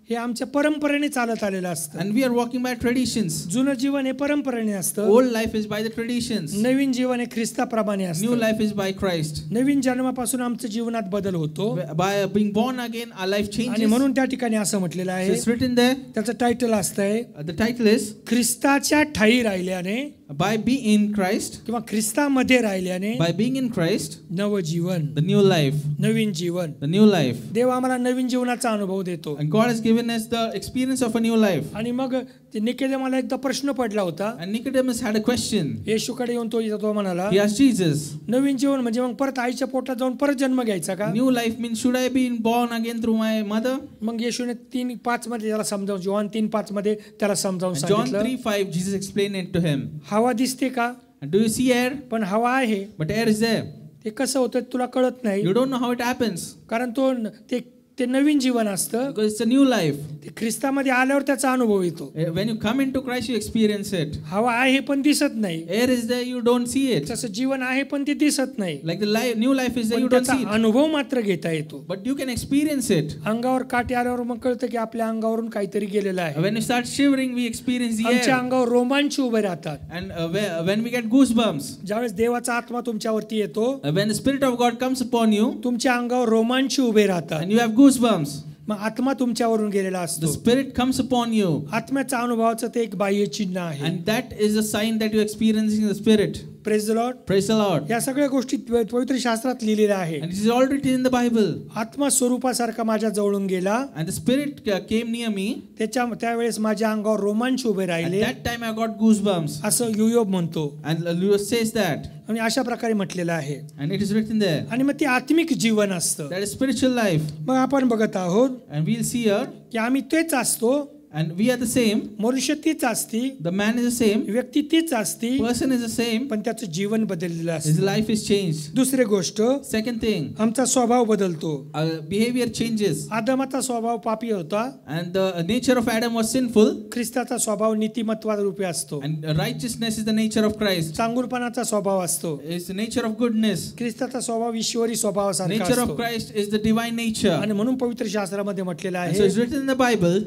हे आमच्या परंपरेने चालत आलेलं असतं. And we are walking by traditions. जुनं जीवन हे परंपरेने असतं. Old life is by the traditions. नवीन जीवन हे ख्रिस्ताप्रमाणे New असतं. life is by Christ. नवीन जन्मापासून आमच्या जीवनात बदल होतो. By being born again, our life आणि changes. म्हणून त्या ठिकाणी असं म्हटलेलं So आहे, it's written there. त्याचं टायटल असतंय The title is ख्रिस्ताच्या ठायी राहिल्याने by being in Christ. किंवा ख्रिस्तामध्ये राहिल्याने By being in Christ, नवं जीवन, the new life. Naveen Jeevan. The new life. देव आम्हाला नवीन जीवनाचा अनुभव देतो. And God has given us the experience of a new life. आणि मग निकोदेमाला एकदा प्रश्न पडला होता. And Nicodemus had a question. येशूकडे येऊन तो म्हणाला, He asked Jesus, नवीन जीवन म्हणजे मग परत आईच्या पोटात जाऊन परत जन्म घ्यायचा का? new life means should I be born again through my mother? मग येशूने 3:5 मध्ये त्याला समजावून, जोहान 3:5 मध्ये त्याला समजावून And John सांगितलं, 3:5, Jesus explained it to him. हवा दिसते का? And do you see air? पण हवा आहे, But air is there. ते कसं होतं तुला कळत नाही. You don't know how it happens. कारण ते नवीन जीवन असतं. Because it's a new life. ते ख्रिस्तामध्ये आल्यावर त्याचा अनुभव येतो. When you come into Christ, you experience it. हवा आहे पण दिसत नाही. Air is there, you don't see it. तसं जीवन आहे पण ते दिसत नाही. Like the new life is there, पण you don't त्याचा see it. अनुभव मात्र घेता येतो. But you can experience it. अंगावर काटे आल्यावर मग कळतं की आपल्या अंगावरून काहीतरी गेलेलं आहे. When you start shivering, we experience the आमच्या air. अंगावर रोमांच उभे राहतात. And when we get goosebumps, ज्यावेळेस देवाचा आत्मा तुमच्यावरती येतो, when the Spirit of God comes upon you, तुमच्या अंगावर रोमांच उभे राहतात. and you have goosebumps, मग आत्मा तुमच्यावरून गेलेला the असतो. Spirit comes upon you. आत्म्याचा अनुभवाचं ते एक बाह्य चिन्ह आहे. And that is a sign that you're experiencing the Spirit. Praise the Lord. Praise the Lord. या सगळ्या गोष्टी पवित्र शास्त्रात लिहिलेल्या आहे. And it is all written in the Bible. आत्मा स्वरूपासारखा माझ्या जवळून गेला, And the Spirit came near me. त्यावेळेस माझ्या अंगावर रोमांच उभे At राहिले, that time I got goosebumps. असं युयोब म्हणतो. And Lewis says that. आणि अशा प्रकारे म्हटलेलं आहे. And it is written there. आणि मग ते आत्मिक जीवन असतं. That is spiritual life. मग आपण बघत आहोत And we'll see here. की आम्ही तेच असतो. And we are the same. मनुष्य तीच असती, The man is the same. व्यक्ती तीच असती, Person is the same. पण त्याचं जीवन बदललेलं His असतं. life is changed. दुसरी गोष्ट, Second thing, आमचा स्वभाव बदलतो. our behavior changes. आदमाचा स्वभाव पापी होता, And the nature of Adam was sinful. ख्रिस्ताचा स्वभाव नीतिमत्वारूपी असतो. And righteousness is the nature of Christ. चांगुलपणाचा स्वभाव असतो. It's the nature of goodness. ख्रिस्ताचा स्वभाव ईश्वरी स्वभावासारखा Nature of असतो. Christ is the divine nature. आणि म्हणून पवित्र शास्त्रामध्ये म्हटलेलं And so आहे, it's written in the Bible,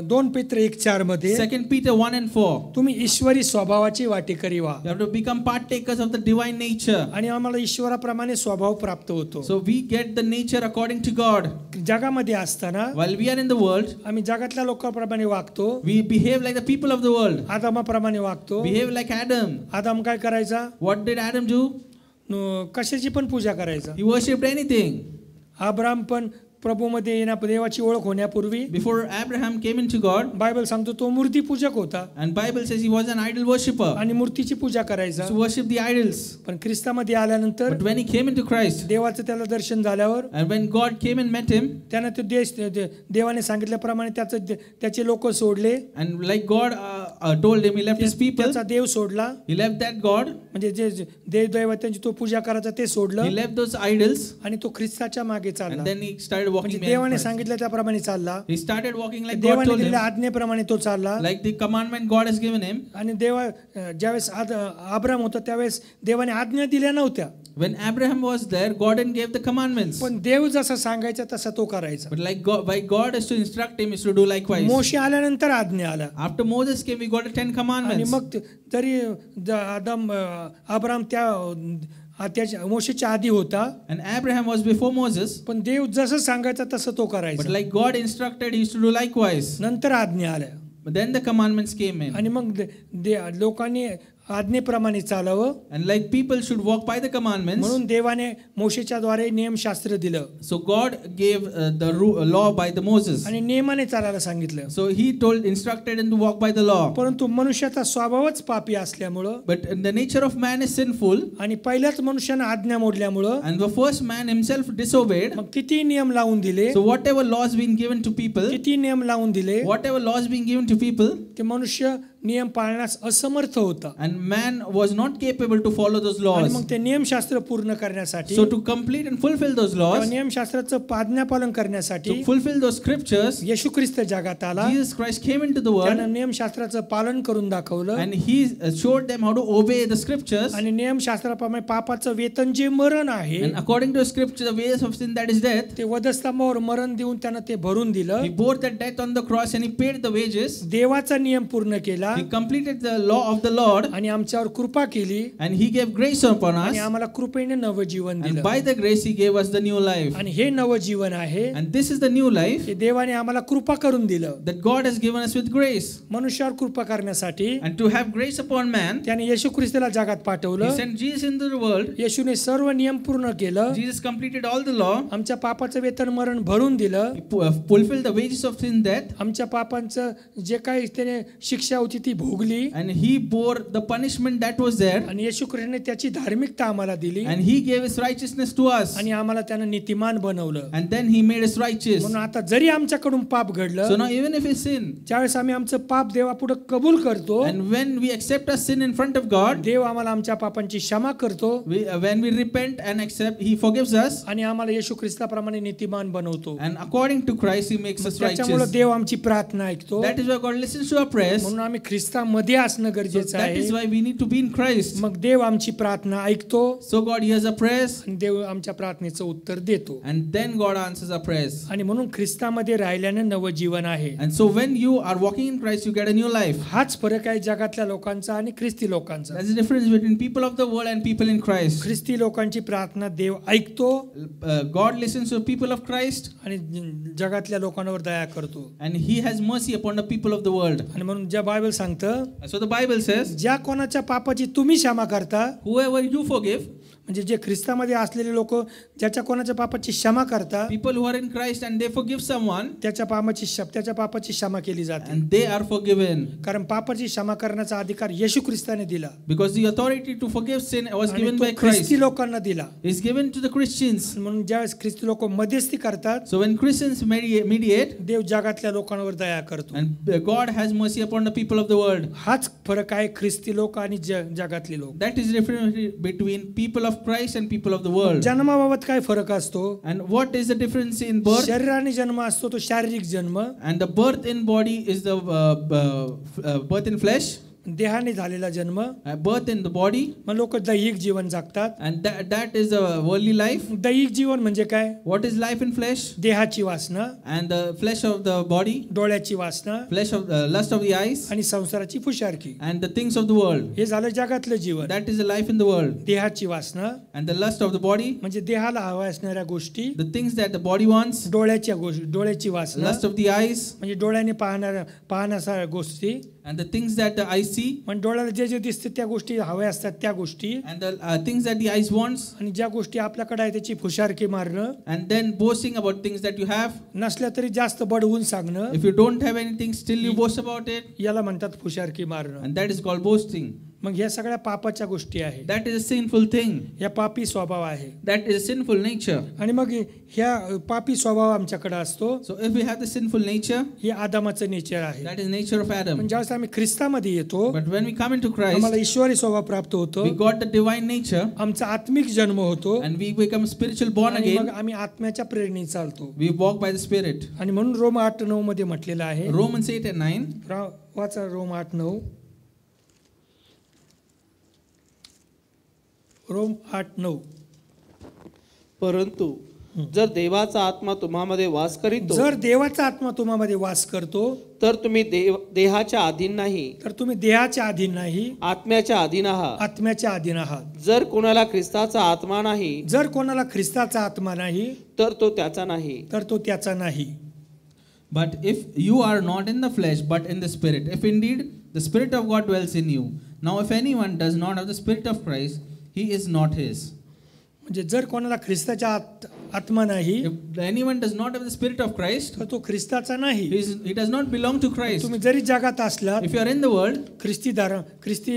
2 पेत्र 1:4 मध्ये, 2 Peter 1 and 4. तुम्ही ईश्वरी स्वभावाची वाटेकरी व्हा. You have to become partakers of the divine nature. आणि आम्हाला ईश्वराप्रमाणे स्वभाव प्राप्त होतो. So we get the nature according to God. जगामध्ये असताना While we are in the world, आम्ही जगातल्या लोकांप्रमाणे वागतो, we behave like the people of the world. आदामाप्रमाणे वागतो. Behave like Adam. आदाम काय करायचा? What did Adam do? कशाची पण पूजा करायचा. He worshipped anything. अब्राम पण प्रभूमध्ये येण्या देवाची ओळख होण्यापूर्वी before Abraham came into God, Bible सांगतो तो मूर्तीपूजक होता and Bible says he was an idol worshipper, आणि मूर्तीची पूजा करायचा. to worship the idols. पण ख्रिस्तामध्ये आल्यानंतर But when he came into Christ, देवाचं त्याला दर्शन झाल्यावर and when God came and met him, त्यानं तो देवाने सांगितल्याप्रमाणे त्याचे लोक सोडले, and like God told him, he left his people, त्याचा देव सोडला, he left that God, म्हणजे जे दैवतांची तो पूजा करायचा ते सोडलं he left those idols, आणि तो ख्रिस्ताच्या मागे चालला. and then he started म्हणजे walking behind देवाने Christ. सांगितलं त्याप्रमाणे चालला, He started walking like God देवाने told him, दिलेल्या आज्ञेप्रमाणे तो चालला. like the commandment God has given him. आणि ज्यावेळेस अब्राम होता त्यावेळेस देवाने आज्ञा दिल्या नव्हत्या, When Abraham was there, God didn't give the commandments. पण देव जसा सांगायचा तसा तो करायचा. But like God, why God is to instruct him is to do likewise. मोशे आल्यानंतर आज्ञा आला After Moses came, we got the 10 आणि commandments. मग तरी अब्राम त्याच्या मोशेच्या आधी होता, And Abraham was before Moses. पण देव जसं सांगायचं तसं तो But करायचा. like God instructed, he used to do likewise. नंतर आज्ञा आल्या But then the commandments came in. आणि मग लोकांनी आज्ञेप्रमाणे चालावं And like people should walk by the commandments. म्हणून देवाने मोशेच्या द्वारे नियमशास्त्र दिलं So God gave the law by the Moses. आणि नियमाने चालायला सांगितलं. So he instructed him to walk by the law. परंतु मनुष्याचा स्वभावच पापी असल्यामुळं But the nature of man is sinful. आणि पहिल्याच मनुष्यानं आज्ञा मोडल्यामुळं And the first man himself disobeyed. मग किती नियम लावून दिले, So whatever laws being given to people, किती नियम लावून दिले, whatever laws being given to people, ते मनुष्य नियम पाळण्यास असमर्थ होता. and man was not capable to follow those आणि laws. मग ते नियमशास्त्र पूर्ण करण्यासाठी, So to complete and fulfill those laws, नियमशास्त्राचं आज्ञापालन करण्यासाठी to fulfill those scriptures, येशू ख्रिस्त जगात आला. Jesus Christ came into the world, त्यानं नियमशास्त्राचं पालन करून दाखवलं and he showed them how to obey the scriptures. आणि नियमशास्त्राप्रमाणे पापाचं वेतन जे मरण आहे, And according to scripture, the wages of sin, that is death. ते वधस्तंभावर मरण देऊन त्यानं ते भरून दिलं. He bore that death on the cross and he paid the wages. देवाचा नियम पूर्ण केला He completed the law of the Lord, आणि आमच्यावर कृपा केली and he gave grace upon us. आणि आम्हाला कृपेने नवजीवन And दिलं. by the grace he gave us the new life. आणि हे नवजीवन आहे And this is the new life हे देवाने आम्हाला कृपा करून दिलं. that God has given us with grace. मनुष्यावर कृपा करण्यासाठी And to have grace upon man, त्याने येशू ख्रिस्ताला जगात he पाठवलं. sent Jesus into the world. येशूने सर्व नियम पूर्ण केलं, Jesus completed all the law. आमच्या पापाचं वेतन मरण भरून दिलं, He fulfilled the wages of sin, death. आमच्या पापांचं जे काही त्याने शिक्षा होती ती भोगली And he bore the punishment that was there. आणि येशू ख्रिस्ताने त्याची धार्मिकता आम्हाला दिली And he gave his righteousness to us. आणि आम्हाला त्यानं नीतिमान बनवलं. And then he made us righteous. म्हणून आता जरी आमच्याकडून पाप So घडलं, now even if we sin, ज्यावेळेस आम्ही आमचं पाप देवापुढे कबूल करतो, and when we accept our sin in front of God, देव आम्हाला आमच्या पापांची क्षमा करतो when we repent and accept, he forgives us. आणि आम्हाला येशू ख्रिस्ताप्रमाणे नीतिमान बनवतो. And according to Christ, he makes us त्याच्यामुळे righteous. देव आमची प्रार्थना ऐकतो. That is why God listens to our prayers. म्हणून आम्ही ख्रिस्तामध्ये असणं So गरजेचं that आहे. is why we need to be in Christ. मग देव आमची प्रार्थना ऐकतो So God hears our prayers, आणि देव आमच्या प्रार्थनेचं उत्तर देतो. and then God answers our prayers. आणि म्हणून ख्रिस्तामध्ये राहिल्याने नवजीवन आहे. And so when you are walking in Christ, you get a new life. हाच फरक आहे जगातल्या लोकांचा आणि ख्रिस्ती लोकांचा. That's the difference between people of the world and people in Christ. ख्रिस्ती लोकांची प्रार्थना देव ऐकतो God listens to people of Christ, आणि जगातल्या लोकांवर दया करतो. and he has mercy upon the people of the world. आणि म्हणून ज्या बायबल सांगतं, So the Bible says, ज्या कोणाच्या पापाची तुम्ही क्षमा करता, whoever you forgive, म्हणजे जे ख्रिस्तामध्ये असलेले लोक ज्याच्या कोणाच्या पापाची क्षमा करता, people who are in Christ and they forgive someone, त्याच्या पापाची क्षमा केली जाते. and they are forgiven. कारण पापाची क्षमा करण्याचा अधिकार येशू ख्रिस्ताने दिला Because the authority to forgive sin was आणि given तो by Christ. ख्रिस्ती लोकांना दिला. Is given to the Christians. म्हणून ज्यावेळेस ख्रिस्ती लोक मध्यस्थी करतात, So when Christians mediate, देव जगातल्या लोकांवर दया करतो. and God has mercy upon the people of the world. हाच फरक आहे ख्रिस्ती लोक आणि जगातले लोक. That is the difference between people of Christ and people of the world. जन्माबाबत काय फरक असतो? And what is the difference in birth? शरीराने जन्म असतो तो शारीरिक जन्म, And the birth in body is the birth in flesh. देहाने झालेला जन्म. Birth in the body, मग लोक दैहिक जीवन जगतात. and that is a worldly life. दैहिक जीवन म्हणजे काय? What is life in flesh? देहाची वासना, And the flesh of the body, डोळ्याची वासना flesh of lust of the eyes, आणि संसाराची फुशारकी. and the things of the world. हे झालं जगातलं जीवन. That is the life in the world. देहाची वासना And the lust of the body, म्हणजे देहाला हव्या असणाऱ्या गोष्टी. the things that the body wants. डोळ्याची वासना Lust of the eyes, म्हणजे डोळ्याने पाहण्यासाऱ्या गोष्टी. and the things that the eyes see, पण डोळ्याला जे जे दिसते त्या गोष्टी हव्या असतात त्या गोष्टी, and the things that the eyes wants, आणि ज्या गोष्टी आपल्याकडे आहे त्याची फुशारकी मारणं, and then boasting about things that you have. नसल्या तरी जास्त बडवून सांगणं, If you don't have anything, still you boast about it, याला म्हणतात फुशारकी मारणं. and that is called boasting. मग ह्या सगळ्या पापाच्या गोष्टी आहेत, That is a sinful thing. या पापी स्वभाव आहे. That is a sinful nature. आणि मग ह्या पापी स्वभाव आमच्याकडे असतो, So if we have the sinful nature, हे आदामाचं नेचर आहे. that is nature of पण Adam. ज्यावेळेस आम्ही ख्रिस्तामध्ये येतो, But when we come into आम्हाला Christ, ईश्वरी स्वभाव प्राप्त होतो, we got the divine nature, आमचा आत्मिक जन्म होतो, and we become spiritual born आणि मग again. आम्ही आत्म्याच्या प्रेरणेने चालतो. We walk by the Spirit. आणि म्हणून रोम 8:9 मध्ये म्हटलेलं आहे, Romans 8 and 9. वाचा रोम 8:9. रोम 8:9. परंतु जर देवाचा आत्मा तुम्हामध्ये वास करीतो जर देवाचा आत्मा तुम्हामध्ये वास करतो, तर तुम्ही देहाच्या अधीन नाही, तर तुम्ही देहाच्या अधीन नाही, आत्म्याच्या अधीन आहात. आत्म्याच्या अधीन आहात. जर कोणाला ख्रिस्ताचा आत्मा नाही, जर कोणाला ख्रिस्ताचा आत्मा नाही, तर तो त्याचा नाही. तर तो त्याचा नाही. But if you are not in the flesh, but in the Spirit, if indeed the Spirit of God dwells in you. Now if anyone does not have the Spirit of Christ, he is not his. म्हणजे जर कोणाला ख्रिस्ताचा आत्मा नाही, If anyone does not have the Spirit of Christ, तर तो ख्रिस्ताचा नाही. he does not belong to Christ. तुम्ही जरी जगात असलात, If you are in the world, ख्रिस्ती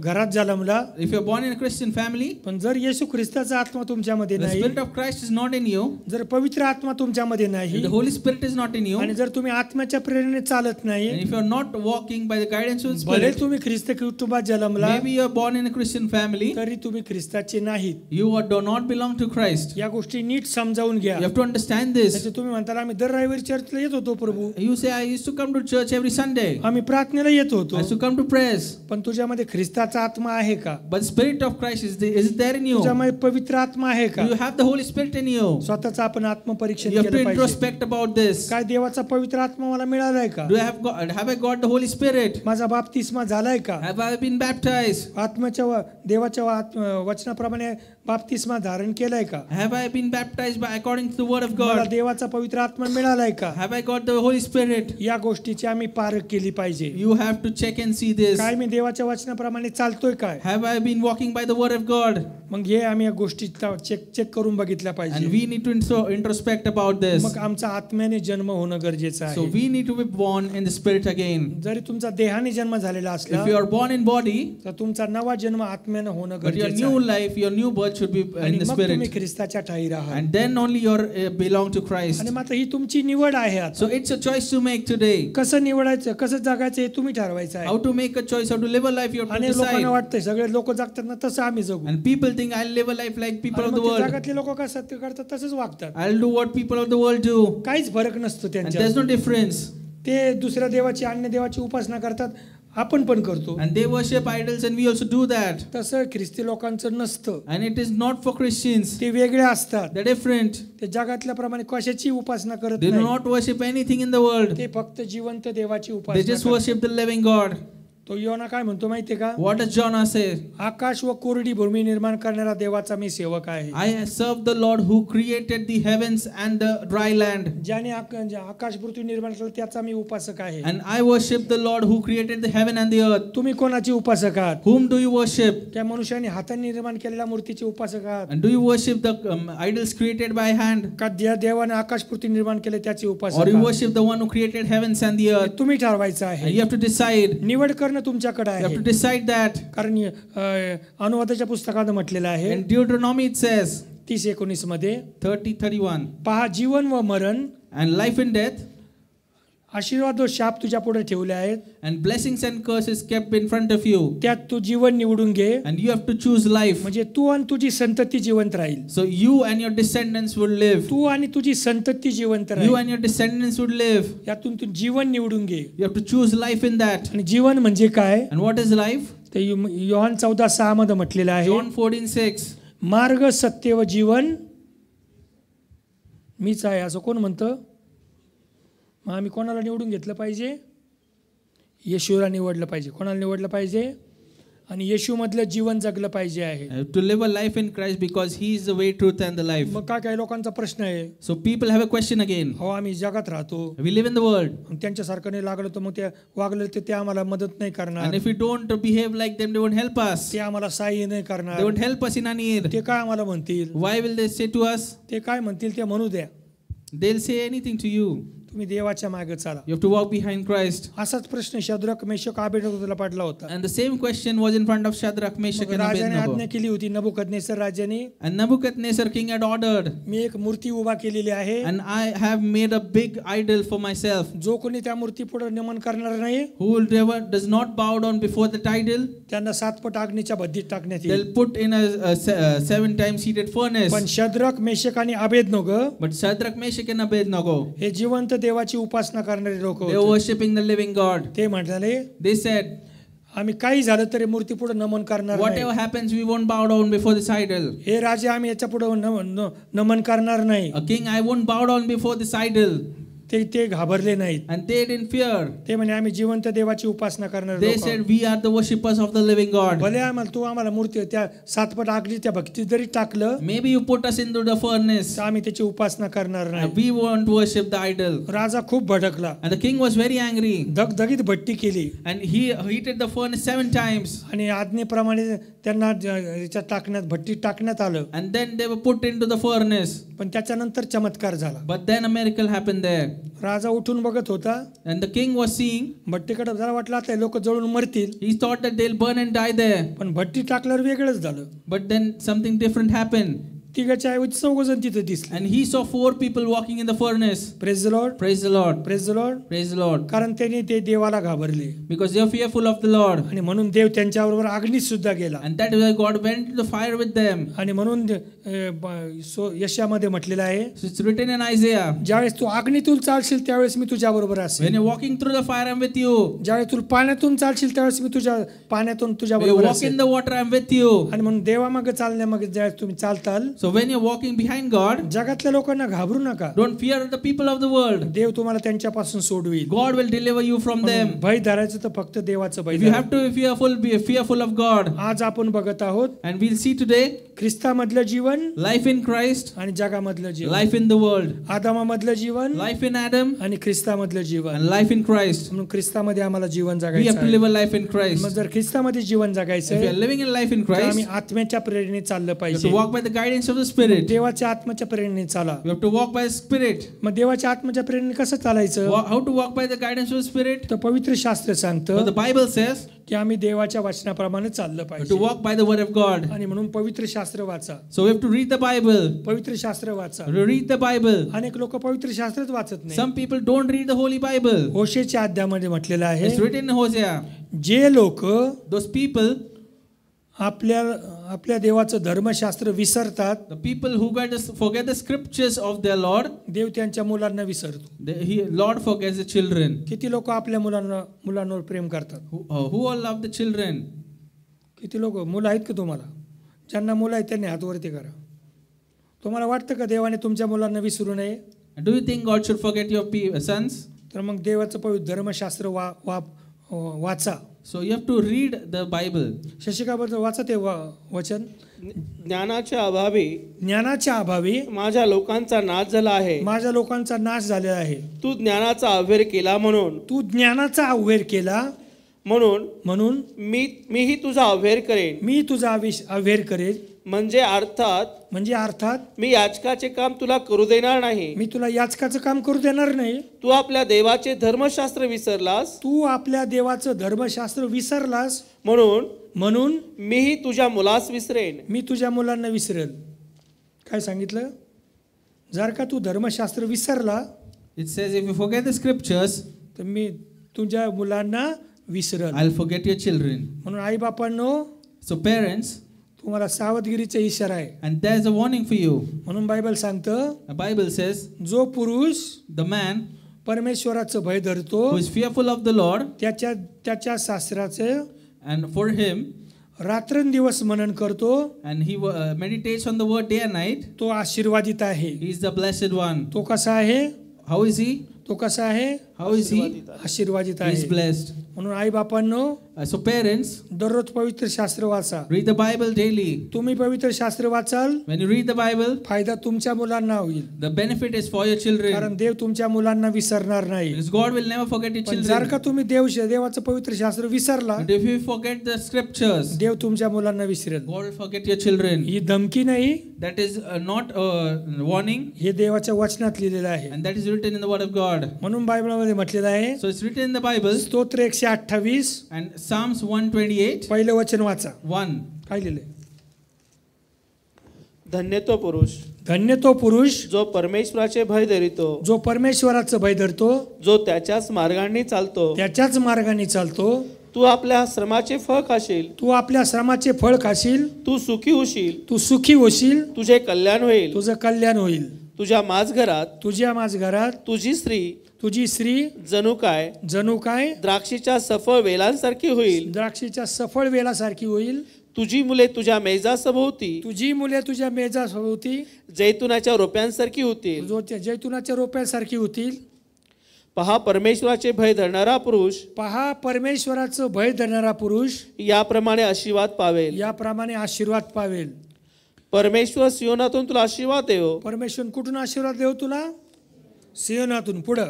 घरात जन्मला, if you are born in a Christian family, पण जर येशू ख्रिस्ताचा आत्मा तुमच्यामध्ये the नाही, Spirit of Christ is not in you, जर पवित्र आत्मा तुमच्यामध्ये नाही, the Holy Spirit is not in you, आणि जर तुम्ही आत्म्याच्या प्रेरणेने चालत नाही, and if you are not walking by the guidance of the भले Spirit, तुम्ही ख्रिस्त कुटुंबात जन्मला, maybe you are born in a Christian family, तरी तुम्ही ख्रिस्ताचे नाहीत. you do not belong to Christ. या गोष्टी नीट समजावून घ्या. You have to understand this. त्याचे तुम्ही म्हणता आम्ही दर रविवारी चर्चला येत होतो प्रभू, You say, I used to come to church every Sunday. आम्ही प्रार्थनेला येत I होतो, used to come to prayers. पण तुझ्यामध्ये ख्रिस्ताचा आत्मा आहे का? But the Spirit of Christ is it there in you? तुझ्यामध्ये पवित्र आत्मा आहे का? Do you have the Holy Spirit in you? स्वतःच आपण आत्मपरीक्षण You have to केलं पाहिजे. introspect about this. काय देवाचा पवित्र आत्मा मला मिळालाय का? Do I have I got the Holy Spirit? माझा बाप्तिस्मा झालाय का? Have I been baptized? आत्म्याच्या देवाच्या वचनाप्रमाणे बाप्तिस्मा धारण केलाय का? Have I been baptized according to the word of मला God? देवाचा पवित्र आत्मा मिळालाय का? Have I got the Holy Spirit? या गोष्टीची आम्ही पारख केली पाहिजे. You have to check and see this. काय मी देवाच्या वचनाप्रमाणे चालतोय काय? Have I been walking by the word of God? मग हे आम्ही या गोष्टी चेक करून बघितल्या And पाहिजे. we need to introspect about this. मग आमचा आत्म्याने जन्म होणं गरजेचं So आहे. we need to be born in the Spirit again. जरी तुमचा देहाने जन्म झालेला असला, If you are born in body, तर तुमचा नवा जन्म आत्म्यानं होणं but your गरजेचं new आहे. life, your new birth should be आणि in the मग तुम्ही Spirit. ख्रिस्ताच्या ठाई राहा. And then only you belong to Christ. आणि मात्र ही तुमची निवड आहे. आता So it's a choice to make today. कसं निवडायचं, कसं जगायचं हे तुम्ही ठरवायचं आहे. How to make a choice, how to live a life, you have to आणि लोकांना decide. वाटतंय सगळे लोक जगतात ना तसं आम्ही जगू. And people think I'll live a life like people आणि of the मग ते world. जगातले लोक कसं ते करतात तसंच वागतात. I'll do what people of the world do. काहीच फरक नसतो And there's त्यांच्यात. no difference. ते दुसऱ्या देवाची अन्य देवाची उपासना करतात, आपण पण करतो. And they worship idols and we also do that. तसं ख्रिस्ती लोकांचं नसतं. And it is not for Christians. ते वेगळे असतात. They're different. ते जगातल्या प्रमाणे कशाची उपासना करत They do नाही. not worship anything in the world. ते फक्त जिवंत देवाची They उपासना just करतात. worship the living God. तो योना काय म्हणतो माहितीये का? What does Jonah say? आकाश व कोरडी भूमी निर्माण करणारा देवाचा मी सेवक आहे. I serve the Lord who created the heavens and the dry land. ज्याने आकाश पृथ्वी निर्माण केलं त्याचा मी उपासक आहे. And I worship the Lord who created the heaven and the earth. तुम्ही कोणाचे उपासक आहात? Whom do you worship? त्या मनुष्याने हाताने निर्माण केलेल्या मूर्तीचे उपासक आहात And do you worship the idols created by hand? का ज्या देवाने आकाश पृथ्वी निर्माण केले त्याचे Or उपासक you आहात? worship the one who created heavens and the हे earth? तुम्ही ठरवायचं And आहे. you have to decide. निवड करणं तुमच्याकडे You have आहे. to decide that. कारण अनुवादाच्या पुस्तकात म्हटलेलं आहे In Deuteronomy it says 30:19 मध्ये, 30:31. पहा जीवन व मरण, And life and death आशीर्वाद व शाप तुझ्या पुढे ठेवले आहेत, and blessings and curses kept in front of you. त्यात तू जीवन निवडून घे. And you have to choose life. म्हणजे तू आणि तुझी संतती जिवंत राहील. So you and your descendants will live. तू आणि तुझी संतती जिवंत You राहील. and your descendants would live. यातून तू जीवन निवडून घे. You have to choose life in that. आणि जीवन म्हणजे काय? And what is life? ते योहान 14:6 मध्ये म्हटलेलं आहे, John 14:6. मार्ग सत्य व जीवन मीच आहे असं कोण म्हणतं? मग आम्ही कोणाला निवडून घेतलं पाहिजे? येशूला निवडलं पाहिजे. कोणाला निवडलं पाहिजे? आणि येशूमधलं जीवन जगलं पाहिजे आहे. To live a life in Christ because He is the way, truth, and the life. मग काही लोकांचा प्रश्न आहे, So people have a question again. हो आम्ही जगात राहतो, We live in the world, मग त्यांच्यासारखं नाही लागलं तर मग ते वागलं तर ते आम्हाला मदत नाही करणार, and if we don't behave like them, they won't help us. ते आम्हाला सहाय्य नाही They करणार, won't help us in our need. ते काय आम्हाला म्हणतील, Why will they say to us? ते काय म्हणतील ते म्हणू द्या, They'll say anything to you. तुम्ही देवाच्या मागे चाला. You have to walk behind Christ. असाच प्रश्न शद्रक मेशक अबेदनगोला पडला होता. And the same question was in front of Shadrach, Meshach, and राजाने आज्ञा Abednego. केली होती, नबुकदनेसर राजाने, And Nebuchadnezzar king had ordered, मी एक मूर्ती उभा केलेली आहे, and I have made a big idol for myself. जो कोणी त्या मूर्ती पुढे नमन करणार नाही Whoever does not bow down before that idol, त्यांना 7 पट अग्नीच्या भट्टीत टाकण्यात येईल. they'll put in a 7 times heated furnace. पण शद्रक मेशक आणि Abednego But Shadrach, Meshach, and Abednego, हे जिवंत देवाची उपासना करणारे लोक they were worshipping the living God. ते म्हणाले, They said, आम्ही काही झालं तरी मूर्ती पुढे नमन करणार whatever नाही. happens, we won't bow down before this idol. हे राजे आम्ही याच्या पुढे नमन करणार नाही. A king, I won't bow down before this idol. ते घाबरले नाहीत. And they didn't fear. ते म्हणे आम्ही जिवंत देवाची उपासना करणारे They लोक said, आहोत. we are the worshippers of the living God. भले आम्हाला तू आम्हाला मूर्ती त्या 7 पट अग्नीच्या भक्तीत जरी टाकलं Maybe you put us into the furnace. तर आम्ही त्याची उपासना करणार नाही. And we won't worship the idol. राजा खूप भडकला, And the king was very angry. दगदगीत भट्टी केली And he heated the furnace 7 times. आणि आज्ञेप्रमाणे त्यांना याच्यात टाकण्यात भट्टीत टाकण्यात आलं. And then they were put into the furnace. पण त्याच्यानंतर चमत्कार झाला. But then a miracle happened there. राजा उठून बघत होता, And the king was seeing. भट्टीकडे जरा वाटलं आता लोक जळून मरतील, He thought that they'll burn and die there. पण भट्टी टाकल्यावर वेगळंच झालं. But then something different happened. तिघाच्या ऐवजी 4 जण तिथे दिसले. And he saw 4 people walking in the furnace. Praise the Lord, Praise the Lord. Praise the Lord. Praise the Lord. कारण त्यांनी ते देवाला घाबरले Because they are fearful of the Lord. आणि म्हणून देव त्यांच्याबरोबर अग्नीत सुद्धा गेला. And that is why God went to the fire with them. आणि म्हणून यशामध्ये म्हटलेलं आहे, So it's written in Isaiah. ज्यावेळेस तू अग्नीतून चालशील त्यावेळेस मी तुझ्या बरोबर When असेल, you're walking through the fire, I'm with you. ज्यावेळेस तू पाण्यातून चालशील त्यावेळेस मी पाण्यातून तुझ्या When you बरोबर walk in असेल. the water, I'm with you. आणि म्हणून देवामागे चालण्यामागे ज्यावेळेस तुम्ही चालताल, So when you're walking behind God, जगातल्या लोकांना घाबरू नका. don't fear the people of the world. देव तुम्हाला त्यांच्यापासून सोडवील. God will deliver you from them. भय धरायचं तर फक्त देवाचं भय If you धरा. have to be fearful of God. आज आपण बघत आहोत And we'll see today ख्रिस्तामधलं Jeevan life in Christ, आणि जगामधलं जीवन, life in the world, आदामामधलं Jeevan life in Adam, आणि ख्रिस्तामधलं जीवन. and life in Christ. म्हणून ख्रिस्तामध्ये आम्हाला जीवन We have जगायचं to आहे. live a life in Christ. मग जर ख्रिस्तामध्ये जीवन जगायचं If we आहे, are living in life in तर आम्ही Christ, आत्म्याच्या प्रेरणेने चाललं we have पाहिजे. to walk by the guidance of the Spirit. देवाच्या आत्म्याच्या प्रेरणेने चाला. We have to walk by the Spirit. मग देवाच्या आत्म्याच्या प्रेरणेने कसं चालायचं? How to walk by the guidance of the Spirit? तर पवित्र शास्त्र But सांगतं the Bible says की आम्ही देवाच्या वचनाप्रमाणे चाललं we have to पाहिजे. walk by the Word of God. आणि म्हणून पवित्र शास्त्र वाचा, So we have to read the Bible. पवित्र शास्त्र वाचा. Read the Bible. अनेक लोक पवित्र शास्त्रच वाचत नाही. Some people don't read the Holy Bible. होशेच्या अध्यायामध्ये म्हटलेलं आहे, It's written in Hosea. जे लोक Those people, आपल्या देवाचं धर्मशास्त्र विसरतात, the people who forget the scriptures of their Lord, देव त्यांच्या मुलांना विसरतो. Lord forgets the children. किती लोक आपल्या मुलांवर प्रेम करतात? Who all love the children? किती लोक मुलं आहेत का तुम्हाला? ज्यांना मुलं आहेत त्यांनी हातवरती करा. तुम्हाला वाटतं का देवाने तुमच्या मुलांना विसरू नये? Do you think God should forget your sons? तर मग देवाचं पवित्र धर्मशास्त्र वाचा. So you have to read the Bible. शशिकाबद्दल वाचा ते वचन. ज्ञानाच्या अभावी ज्ञानाच्या अभावी माझ्या लोकांचा नाश झाला आहे. माझ्या लोकांचा नाश झालेला आहे. तू ज्ञानाचा अव्हेर केला म्हणून तू ज्ञानाचा अव्हेर केला म्हणून मीही तुझा अव्हेर करेन. मी तुझा अव्हेर करेन. म्हणजे अर्थात मी मी याचकाचे काम तुला करू देणार नाही. तुला याचकाचं काम करू देणार नाही. तू आपल्या देवाचे धर्मशास्त्र विसरलास. तू आपल्या देवाचं धर्मशास्त्र विसरलास म्हणून मीही तुझ्या मुलास विसरेन. मी तुझ्या मुलांना विसरेल. काय सांगितलं? जर का तू धर्मशास्त्र विसरला, It says if you forget the scriptures, तर मी तुझ्या मुलांना visceral. I'll forget your children. म्हणून आई बापांनो, So parents, तुम्हाला सावधगिरीचा इशारा आहे. and there's a warning for you. म्हणून बायबल सांगतं, The Bible says जो पुरुष the man परमेश्वराचं भय धरतो, who is fearful of the Lord, त्याच्या सासराचे and for him, रात्रंदिवस मनन करतो, and he meditates on the word day and night, तो आशीर्वादित आहे. he is the blessed one. तो कसा आहे? How is he? तो कसा आहे? How is he? आशीर्वादित आहे. आशीर्वादित He is आहे. blessed. म्हणून आई बापांनो So parents, दररोज पवित्र शास्त्र वाचा. read the Bible daily. तुम्ही पवित्र शास्त्र वाचाल, When you read the Bible, फायदा तुमच्या मुलांना होईल. the benefit is for your children. कारण देव तुमच्या मुलांना विसरणार नाही. Because God will never forget your पण जर children. का तुम्ही देवाचं पवित्र शास्त्र विसरला, But if you forget the scriptures, देव तुमच्या मुलांना visceral. God will forget your children. ही धमकी नाही, That is not a warning, हे देवाच्या वचनात लिहिलेलं आहे. and that is written in the Word of God. म्हणून बायबलमध्ये म्हटलेलं आहे, So it's written in the Bible, स्तोत्र 128 and Psalms 128, पहिलं वचन वाचा. 1. काय लिहिलंय? धन्य तो पुरुष धन्य तो पुरुष जो परमेश्वराचे भय धरितो, जो परमेश्वराचं भय धरतो, जो त्याच्याच मार्गांनी चालतो. त्याच्याच मार्गाने चालतो. तू आपल्या श्रमाचे फळ खाशील, तू आपल्या श्रमाचे फळ खाशील, तू सुखी होशील, तू सुखी होशील, तुझे कल्याण होईल. तुझं कल्याण होईल. तुझ्या माझघरात तुझ्या माझ घरात तुझी स्त्री जणू काय द्राक्षीच्या सफळ वेलांसारखी होईल. द्राक्षीच्या सफळ वेलासारखी होईल. तुझी मुले तुझ्या मेजासभोवती तुझी मुले तुझ्या मेजासभोवती जैतुनाच्या रोप्यांसारखी होतील. जैतुनाच्या रोप्यासारखी होतील. पहा, परमेश्वराचे भय धरणारा पुरुष पहा, परमेश्वराचं भय धरणारा पुरुष याप्रमाणे आशीर्वाद पावेल. याप्रमाणे आशीर्वाद पावेल. परमेश्वर सियोनातून तुला आशीर्वाद देव, परमेश्वर कुठून आशीर्वाद देव तुला? सियोनातून. पुढं,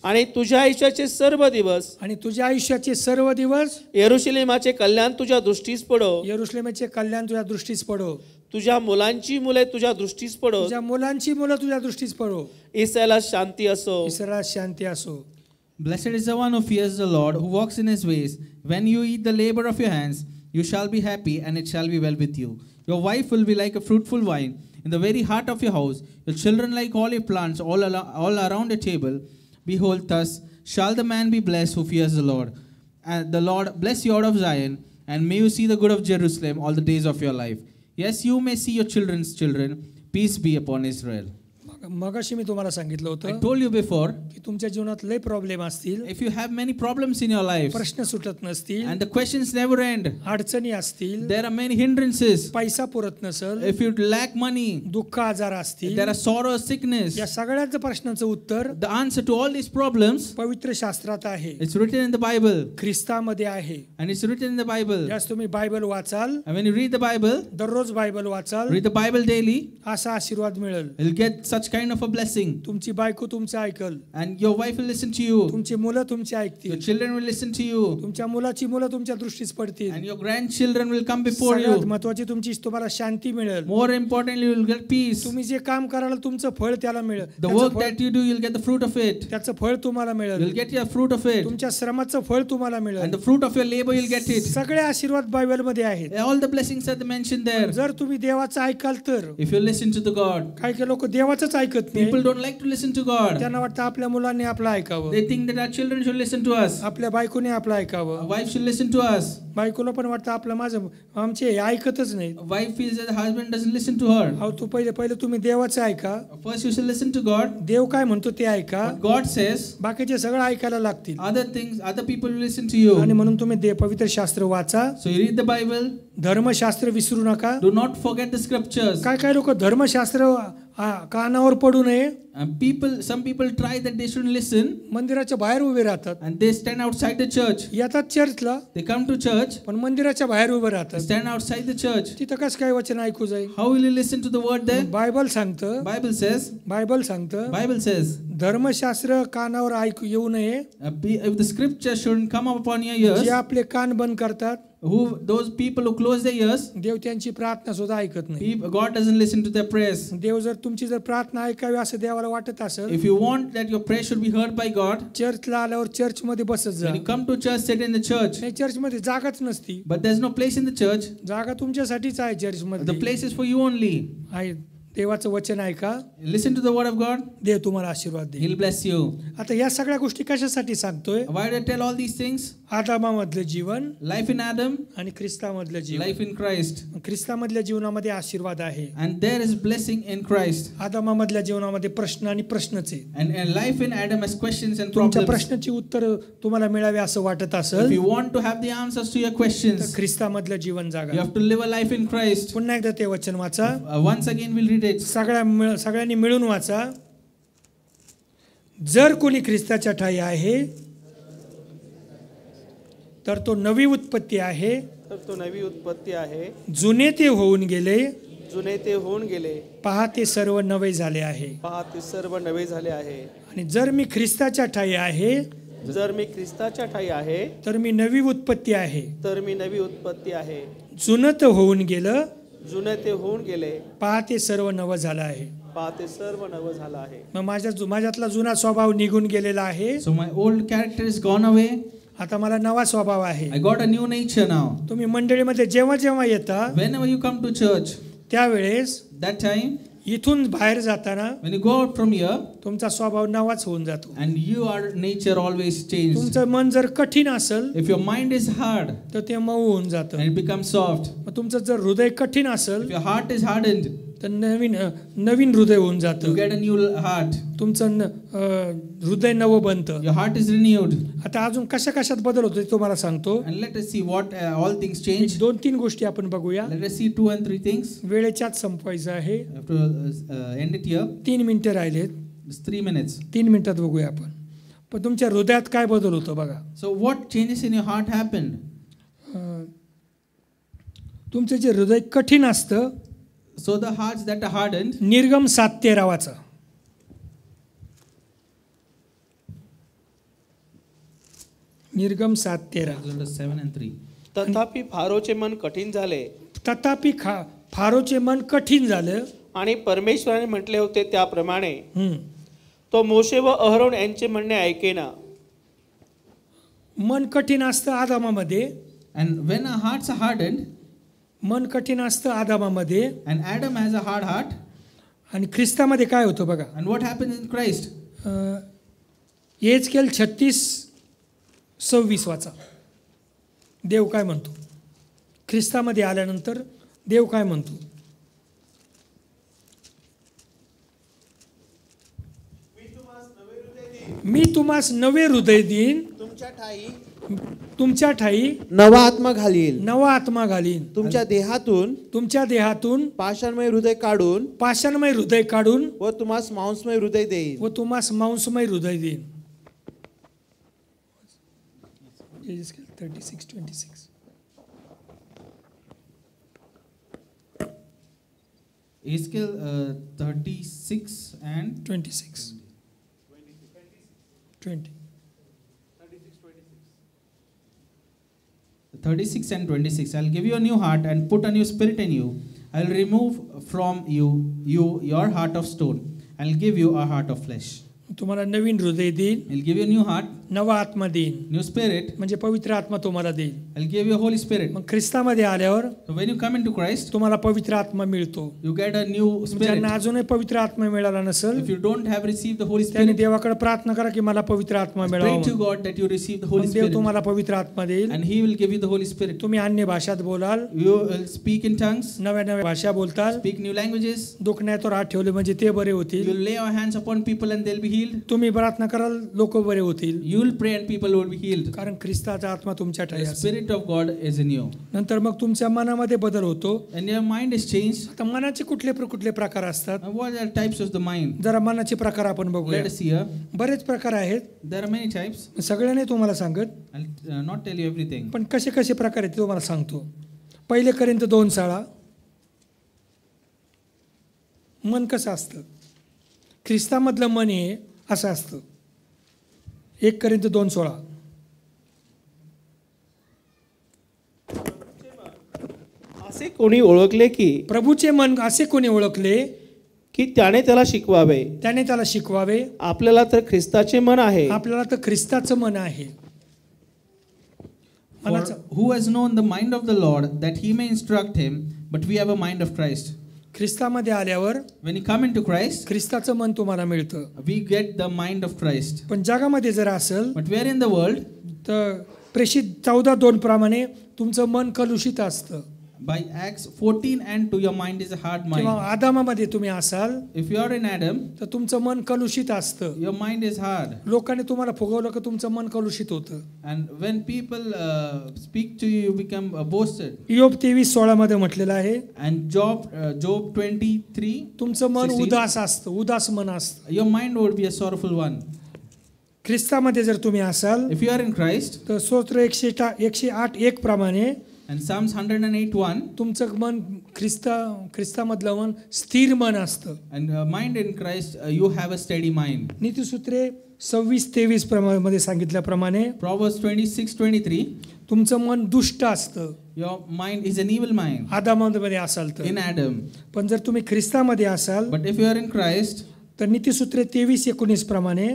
आणि तुझ्या आयुष्याचे सर्व दिवस आणि तुझ्या आयुष्याचे सर्व दिवस यरुशलेमाचे कल्याण तुझ्या दृष्टीस पडो. यरुशलेमाचे कल्याण तुझ्या दृष्टीस पडो. तुझ्या मुलांची मुले तुझ्या दृष्टीस पडो. तुझ्या मुलांची मुलं तुझ्या दृष्टीस पडो. इस्रायला शांती असो. इस्रायलात शांती असो. Blessed is the one who fears the Lord, who walks in his ways. When you eat the labor of your hands, you shall be happy, and it shall be well with you. Your wife will be like a fruitful vine in the very heart of your house, your children like olive plants all around your table. Behold, thus shall the man be blessed who fears the Lord. And the Lord bless you out of Zion, and may you see the good of Jerusalem all the days of your life. Yes, you may see your children's children. Peace be upon Israel. मगाशी मी तुम्हाला सांगितलं I होतं told you before, की तुमच्या जीवनात लय problem असतील, if you have many problems in your life, प्रश्न सुटत नसतील, and the questions never end, अडचणी असतील, there are many hindrances. पैसा पुरत नसेल, If you lack money, दुःख आजार असतील, there are sorrow, sickness. या सगळ्याच प्रश्नांचं उत्तर The answer to all these problems, पवित्र शास्त्रात आहे. it's written in the Bible, ख्रिस्तामध्ये आहे. and it's written in the Bible. यास तुम्ही बायबल वाचाल, And when you read the Bible, दररोज बायबल वाचाल, read the Bible daily, असा आशीर्वाद मिळेल. you'll get such kind of a blessing. तुमची बायको तुमचं ऐकल, And your wife will listen to you. तुमची मुलं तुमची Your ऐकतील, children will listen to you. तुमच्या मुलाची मुलं तुमच्या दृष्टीस पडतील. And your grandchildren will come before सगळ्यात you. महत्वाची तुमची तुम्हाला शांती मिळेल. More importantly, you will get peace. तुम्ही जे काम कराल तुमचं फळ त्याला मिळेल. The त्याचं work फळ- that you do, you'll get the fruit of it. त्याचं फळ तुम्हाला मिळेल. You'll get your fruit of it. तुमच्या श्रमाचं फळ तुम्हाला And मिळेल. the fruit of your labor, you'll get it. सगळे आशीर्वाद बायबलमध्ये आहेत. All the blessings are mentioned there. जर तुम्ही देवाचं ऐकाल तर, If you listen to the God, काही काही लोक देवाचंच ऐकत people नाही. don't like to listen to God. त्यांना वाटतं आपल्या मुलांनी आपलं ऐकावं, They think that our children should listen to us. आपल्या बायकोने आपलं A ऐकावं. wife should listen to us. बायकोला पण वाटतं आपलं माझं आमचे हे ऐकतच नाही. A wife feels that the husband doesn't listen to her. अहो तू पहिले तुम्ही देवाचं ऐका. First, you should listen to God. देव काय म्हणतो ते ऐका. What God says, बाकीचे सगळं ऐकायला लागतील. other things, other people will listen to you. आणि म्हणून तुम्ही पवित्र शास्त्र वाचा. So you read the Bible. धर्मशास्त्र विसरू नका. Do not forget the scriptures. काय लोक धर्मशास्त्र कानावर पडू नये. And some people try that they shouldn't listen, मंदिराच्या बाहेर उभे राहतात. and they stand outside the church. येतात चर्चला They come to church, पण मंदिराच्या बाहेर उभे they राहतात. stand outside the church. तिथं कसं काय वचन ऐकू जाईल? How will you listen to the word there? Bible सांगतं, Bible says, बायबल सांगतं धर्मशास्त्र कानावर ऐकू येऊ नये. if the scripture shouldn't come upon your जे ears, आपले कान बंद करतात, those people who close their ears, देव त्यांची प्रार्थना सुद्धा ऐकत नाही. God doesn't listen to their prayers. देव जर तुमची जर प्रार्थना ऐकावी असं देवाला वाटत असेल, If you want that your prayer should be heard by God, चर्चला आल्यावर चर्च मध्ये बसत जा. when you come to church, sit in the church. नाही, चर्च मध्ये जागाच नसती. But there's no place in the church. जागा तुमच्यासाठीच आहे चर्च The मध्ये. place is for you only. आहे देवाचं वचन ऐका. Listen to the word of God. देव तुम्हाला आशीर्वाद देईल. He'll bless you. आता या सगळ्या गोष्टी कशासाठी सांगतोय? Why do I tell all these things? आदामामधलं Jeevan Life in Adam, आणि ख्रिस्तामधलं जीवन. life in Christ. ख्रिस्तामधल्या जीवनामध्ये आशीर्वाद आहे. And there is blessing in Christ. आदामामधल्या जीवनामध्ये प्रश्न आणि प्रश्नच आहे. And life in Adam has questions and तुमच्या problems. प्रश्नाची उत्तर तुम्हाला मिळावी असं वाटत If असेल you want to have the answers to your तर questions, ख्रिस्तामधलं जीवन you जागा. have to live a life in Christ. पुन्हा एकदा ते वचन वाचा. Once again, we'll read it. सगळ्यांनी मिळून वाचा. जर कोणी ख्रिस्ताच्या ठाई आहे तर तो नवी उत्पत्ती आहे, तर तो नवी उत्पत्ती आहे. जुने ते होऊन गेले, जुने ते होऊन गेले, पहा ते सर्व नवे झाले आहे. पहा ते सर्व नवे झाले आहे. आणि जर मी ख्रिस्ताच्या ठाई आहे जर मी ख्रिस्ताच्या ठाई आहे तर मी नवी उत्पत्ती आहे. तर मी नवी उत्पत्ती आहे. जुनं तर होऊन गेलं, जुने ते होऊन गेले, पहा ते सर्व नवं झालं आहे. पहा ते सर्व नवं झालं आहे. मग माझ्यातला जुना स्वभाव निघून गेलेला आहे, So my old character is gone away. आता मला नवा स्वभाव आहे. I got a new nature now. तुम्ही मंडळीमध्ये जेव्हा जेव्हा येता Whenever you come to church, त्यावेळेस that time, इथून बाहेर जाताना when you go out from here, तुमचा स्वभाव नवाच होऊन जातो. and your nature always changed. तुमचं मन जर कठीण असेल If your mind is hard तर ते मऊ होऊन जातं. and it becomes soft, मग तुमचं जर हृदय कठीण if असेल your heart is hardened, तर नवीन हृदय होऊन जातं. you get a new heart. तुमचं हृदय नवं बनतं. Your heart is renewed. आता अजून कशा कशात बदल होतो ते तुम्हाला सांगतो. And let us see what all things change. 2-3 गोष्टी आपण बघूया. Let us see 2 and 3 things. वेळेच्याच संपवायचं आहे. I have to end it here. 3 मिनिटं राहिलेत. It's 3 minutes. 3 मिनिटात बघूया आपण. पण तुमच्या हृदयात काय बदल होतो बघा. So what changes in your heart happened? तुमचं जे हृदय कठीण असतं, So the hearts that are hardened, निर्गम 7:13 निर्गम 7:13 Exodus 7 and 3. तथापि फारोचे मन कठीण झाले तथापि फारोचे मन कठीण झालं आणि परमेश्वराने म्हटले होते त्याप्रमाणे हम्म. तो मोशे व अहरोन यांचे म्हणणे ऐकेना. मन कठीण असतं आदामामध्ये, And when our hearts are hardened, मन कठीण असतं आदामामध्ये, and Adam has a hard heart, आणि ख्रिस्तामध्ये काय होतं बघा. and what happens in Christ? एचकेल 36:26 वाचा. देव काय म्हणतो ख्रिस्तामध्ये आल्यानंतर? देव काय म्हणतो? मी तुम्हास नवे हृदय देईन, तुमच्या ठाई नवा आत्मा घालील, नवा आत्मा घालीन, तुमच्या देहातून पाषाणमय हृदय काढून व तुम्हास मांसमय हृदय देईल. तुम्हास मांसमय हृदय देईन. 36:26. Ezekiel 36 and 26. 20. 36 and 26. I'll give you a new heart and put a new spirit in you. I'll remove from you your heart of stone. I'll give you a heart of flesh. तुम्हाला नवीन हृदय देईन, I'll give you a new heart, नवा आत्मा देईन, new spirit. म्हणजे पवित्र आत्मा तुम्हाला देईन. I'll give you a Holy Spirit. मग ख्रिस्तामध्ये आल्यावर So when you come into Christ, तुम्हाला पवित्र आत्मा मिळतो. you get a new spirit. ज्यांना अजूनही पवित्र आत्मा मिळाला नसेल If you don't have received the Holy त्यांनी Spirit, देवाकडे प्रार्थना करा की मला पवित्र आत्मा pray मिळावा. to God that you receive the Holy मग देव Spirit, तुम्हाला पवित्र आत्मा देईल. and He will give you the Holy Spirit. तुम्ही अन्य भाषात बोलाल, You will speak in tongues, नव्या नव्या भाषा बोलताल, speak new languages. दुखण्यावर हात ठेवले म्हणजे ते बरे You होतील. will lay your hands upon people and they'll be healed. तुम्ही प्रार्थना कराल लोक बरे होतील. You will pray and people will be healed. कारण ख्रिस्ताचा आत्मा तुमच्या ठाई The असेल. Spirit of God is in you. नंतर मग तुमच्या मनामध्ये बदल होतो. And your mind is changed. आता मनाचे कुठले कुठले प्रकार असतात? And what are types of the mind? जरा मनाचे प्रकार आपण बघूया. Let us see here. बरेच प्रकार आहेत, There are many types. सगळे नाही तुम्हाला सांगत, I'll not tell you everything. पण कसे कसे प्रकार आहेत ते तुम्हाला सांगतो. पहिले कोरिन्थ 2:16. मन कसं असतं? ख्रिस्तामधलं मन हे असं असतं. 1 कोरिन्थ 2:16. असे कोणी ओळखले की प्रभूचे मन असे कोणी ओळखले की त्याने त्याला शिकवावे. त्याने त्याला शिकवावे. आपल्याला तर ख्रिस्ताचे मन आहे. आपल्याला तर ख्रिस्ताचं मन आहे. For मनाचं who has known the mind of the Lord that he may instruct him, but we have a mind of Christ. ख्रिस्तामध्ये आल्यावर When you come into Christ, ख्रिस्ताचं मन तुम्हाला मिळतं. we get the mind of Christ. पण जगामध्ये जर असेल But where in the world, तर प्रेषित 14:2 प्रमाणे तुमचं मन कलुषित असतं. by Acts 14 and 2, your mind is a hard किंवा mind. आदामामध्ये तुम्ही असाल If you are in Adam, तर तुमचं मन कलुषित असतं. your mind is hard. लोकांनी तुम्हाला फुगवलं की तुमचं मन कलुषित होतं. And when people speak to you, you become boasted. योग 23:16 मध्ये म्हटलेलं आहे And Job 23, तुमचं मन 16, उदास असतं, उदास मन असतं. your mind would be a sorrowful one. ख्रिस्तामध्ये जर तुम्ही असाल If you are in Christ, तर स्तोत्र 108:1 प्रमाणे and Psalms 108:1, तुमचं मन ख्रिस्तामधलं मन स्थिर मन असतं. and mind in Christ, you have a steady mind. नीतिसूत्रे 26-23 मध्ये सांगितल्याप्रमाणे Proverbs 26:23, तुमचं मन दुष्ट असतं your mind is an evil mind आदामामध्ये असाल तर. in Adam. पण जर तुम्ही ख्रिस्तामध्ये असाल But if you are in Christ, तर नीतिसूत्रे 23-19 प्रमाणे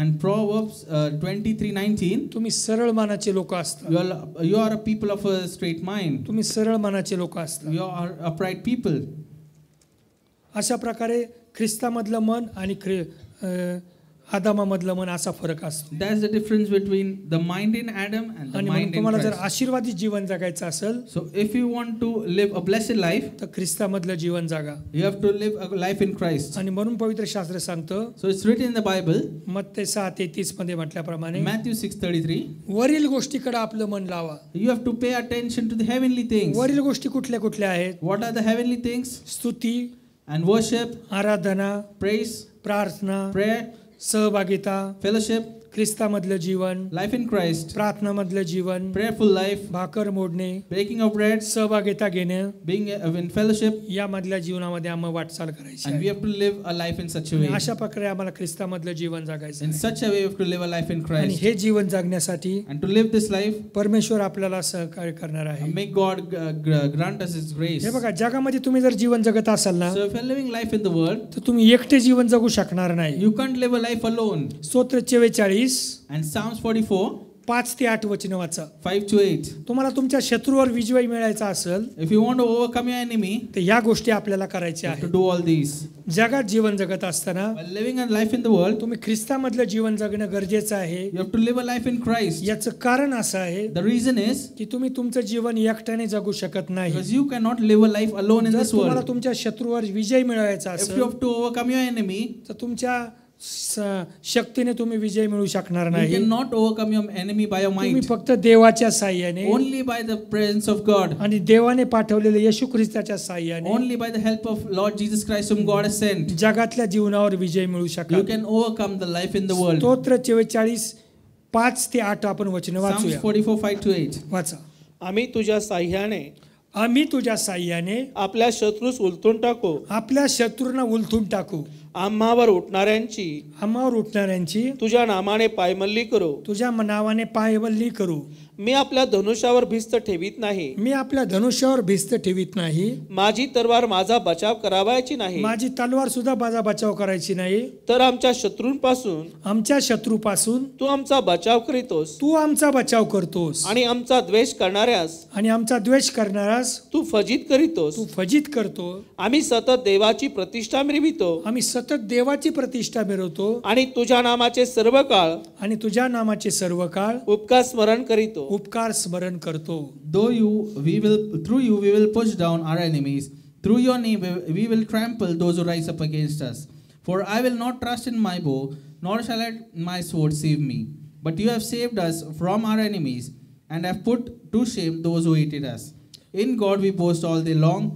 and Proverbs 23:19, तुम्ही सरळ मनाचे लोक असतात. you are a people of a straight mind. तुम्ही सरळ मनाचे लोक असतात. You are upright people. अशा प्रकारे ख्रिस्तामधलं मन आणि आदामामधलं मन असा फरक असतो. That's the difference between the mind in Adam and the आणि म्हणून mind in तुम्हाला जर Christ. आशीर्वादित जीवन जगायचं असेल So if you want to live a blessed life, तर ख्रिस्तामधलं जीवन जगा. you have to live a life in Christ. आणि म्हणून पवित्र शास्त्र सांगतं So it's written in the Bible, मत्ते 6:33 मध्ये म्हटल्याप्रमाणे Matthew 6:33, वरील गोष्टीकडे आपलं मन लावा. you have to pay attention to the heavenly things. वरील गोष्टी कुठल्या कुठल्या आहेत? What are the heavenly things? स्तुती, And worship, आराधना, praise, प्रार्थना, prayer, सहभागिता, fellowship, ख्रिस्तामधलं Jeevan, life in Christ, प्रार्थनामधलं Jeevan, prayerful life, भाकर मोडणे, breaking of bread, सहभागिता घेणे, being in fellowship, यामधल्या जीवनामध्ये आम्हाला वाटचाल करायची and we आहे. have to live a life in such a आणि way. अशा प्रकारे आम्हाला ख्रिस्तामधलं जीवन जगायचं In आहे. such a way, we have to live a life in आणि Christ. हे जीवन जगण्यासाठी And to live this life, परमेश्वर आपल्याला सहकार्य करणार आहे. may God grant us His grace. हे बघा, जगामध्ये तुम्ही जर जीवन जगत असाल ना So if you're living life in the world, तर तुम्ही एकटे जीवन जगू शकणार नाही. you can't live a life alone. स्तोत्र 44 And Psalms 44, 5 ते 8 वचन वाचा. 5 to 8. तुम्हाला तुमच्या शत्रूवर विजय मिळायचा असेल If you want to overcome your enemy, तर ह्या गोष्टी आपल्याला करायच्या you have to आहेत. do all these. जगात जीवन जगत असताना While living a life in the world, तुम्ही ख्रिस्तामधलं जीवन जगणं गरजेचं आहे. you have to live a life in Christ. याचं कारण असं आहे The reason is की तुम्ही तुमचं जीवन एकट्याने जगू शकत नाही. because you cannot live a life alone in जर this तुम्हाला world. तुमच्या शत्रूवर विजय मिळवायचा If you असेल have to overcome your enemy, तर तुमच्या शक्तीने तुम्ही विजय मिळू शकणार you नाही. cannot overcome your enemy by your तुम्ही might. फक्त देवाच्या साह्याने Only by the presence of God. आणि देवाने पाठवलेले येशू ख्रिस्ताच्या साह्याने Only by the help of Lord Jesus Christ whom God has sent. जगातल्या जीवनावर विजय मिळू You शकाल. can overcome the life in the world. स्तोत्र 44 5 ते 8 आपण वचन Psalms वाचूया. 44, 5 to 8. वाचा. आम्ही तुझ्या साह्याने आम्ही तुझ्या साह्याने आपल्या शत्रूस उलटून टाकू. आपल्या शत्रूंना उलथून टाकू. आम्हावर उठणाऱ्यांची आम्हावर उठणाऱ्यांची तुझ्या नामाने पायमल्ली करू. तुझ्या नावाने पायवल्ली करू. मी आपल्या धनुष्यावर भिस्त ठेवीत नाही. मी आपल्या धनुष्यावर भिस्त ठेवीत नाही. माझी तलवार माझा बचाव करावायची नाही. माझी तलवार सुद्धा माझा बचाव करायची नाही. तर आमच्या शत्रूंपासून आमच्या शत्रूपासून तू आमचा बचाव करीतोस तू आमचा बचाव करतोस आणि आमचा द्वेष करणाऱ्यास आणि आमचा द्वेष करणारास तू फजित करीतोस. तू फजित करतो. आम्ही सतत देवाची प्रतिष्ठा मिरवितो आम्ही सतत देवाची प्रतिष्ठा मिरवतो आणि तुझ्या नामाचे सर्व काळ आणि तुझ्या नामाचे सर्व काळ उपकार स्मरण करीतो. उपकार स्मरण करतो. Through you we will push down our enemies. Through your name we will trample those who rise up against us. For I will not trust in my bow, nor shall my sword save me. But you have saved us from our enemies, and have put to shame those who hated us. In God we boast all day long,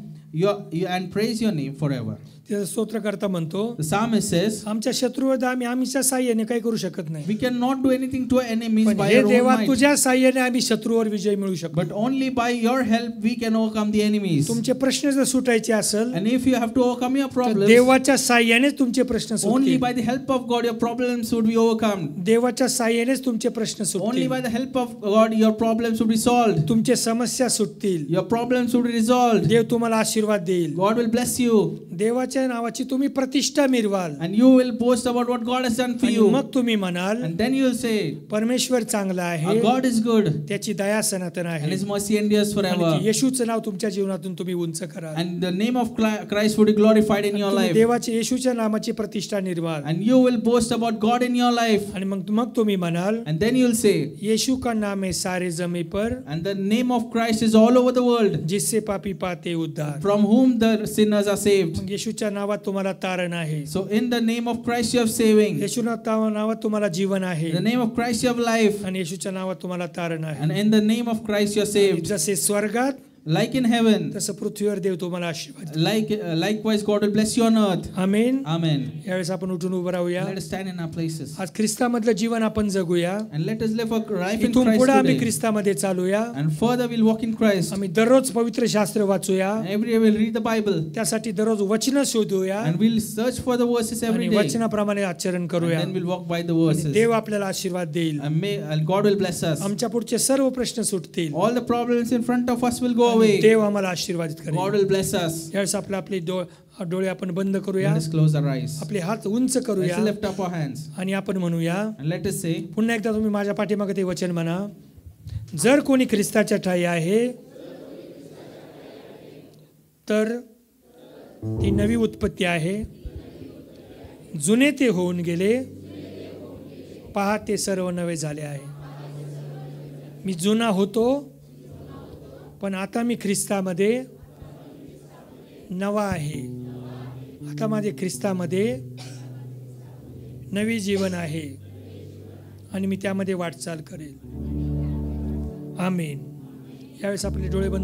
and praise your name forever. त्याचा स्तोत्रकर्ता म्हणतो, The psalmist says, आमच्या शत्रूवर आमच्या साह्याने काही करू शकत नाही. we cannot do anything to our enemies पण by हे our own देवा might. तुझ्या साह्याने आम्ही शत्रूवर विजय मिळू शकतो. But only by your help we can overcome the enemies. तुमचे प्रश्न जर सुटायचे असेल And if you have to overcome your तर problems, देवाच्या साह्यानेच तुमचे प्रश्न only सुटतील. by the help of God your problems would be overcome. देवाच्या साह्यानेच तुमचे प्रश्न Only सुटतील. by the help of God your problems would be solved. तुमचे समस्या सुटतील. Your problems would be resolved. देव तुम्हाला आशीर्वाद देईल. God will bless you. देवाच्या नावाची तुम्ही प्रतिष्ठा मिरवाल. And you will boast about what God has done for आणि you. मग तुम्ही म्हणाल, And then you will say, परमेश्वर चांगला our आहे, God is good. त्याची दया सनातन And आहे. His mercy endures आणि forever. येशूचं नाव तुमच्या जीवनातून तुम्ही उंच कराल. And the name of Christ would be glorified in your तुम्ही life. देवाच्या येशूच्या नामाची प्रतिष्ठा Nirwal. And you will boast about God in your life. आणि मग तुम्ही म्हणाल, And then you will say, येशू का नाम है सारे जमी पर, and the name of Christ is all over the world, जिससे पापी पाते उद्धार. from whom the sinners are saved. मग येशूच्या नावात तुम्हाला तारण आहे. So in the name of Christ you have saving. येशूच्या नावात तुम्हाला जीवन आहे. In the name of Christ you have life. आणि येशूच्या नावात तुम्हाला तारण आहे. And in the name of Christ you are saved. जसे स्वर्गात Like in heaven, तसं पृथ्वीवर देव तुम्हाला आशीर्वाद देईल. likewise God will bless you on earth. Amen. Amen. यावेळेस आपण उठून उभं राहूया. Let us stand in our places आज ख्रिस्तामधलं जीवन आपण जगूया. and let us live a life in इथून Christ पुढे आम्ही today. ख्रिस्तामध्ये चालूया. And further we'll walk in Christ. आम्ही दररोज पवित्र शास्त्र वाचूया. Every day we'll read the Bible त्यासाठी दररोज वचन शोधूया and we'll search for the verses every आणि day. वचनाप्रमाणे आचरण And करूया. then we'll walk by the आणि verses. देव आपल्याला आशीर्वाद देईल. And God will bless us. आमच्या पुढचे सर्व प्रश्न सुटतील. All the problems in front of us will go आणि away. देव आम्हाला आशीर्वादित God करेल. will bless us. यावेळेस आपले डोळे आपण बंद करूया. Let us close our eyes. आपले हात उंच करूया Let's lift up our hands आणि आपण म्हणूया. and let us say, पुन्हा एकदा तुम्ही माझ्या पाठीमागे ते वचन म्हणा. जर कोणी ख्रिस्ताच्या ठायी आहे तर ती नवी उत्पत्ती आहे. जुने ते होऊन गेले, पहा ते सर्व नवे झाले आहे. मी जुना होतो पण आता मी ख्रिस्तामध्ये नवा आहे. आता माझे ख्रिस्तामध्ये नवी जीवन आहे आणि मी त्यामध्ये वाटचाल करेल. आमेन. यावेळेस आपले डोळे बंद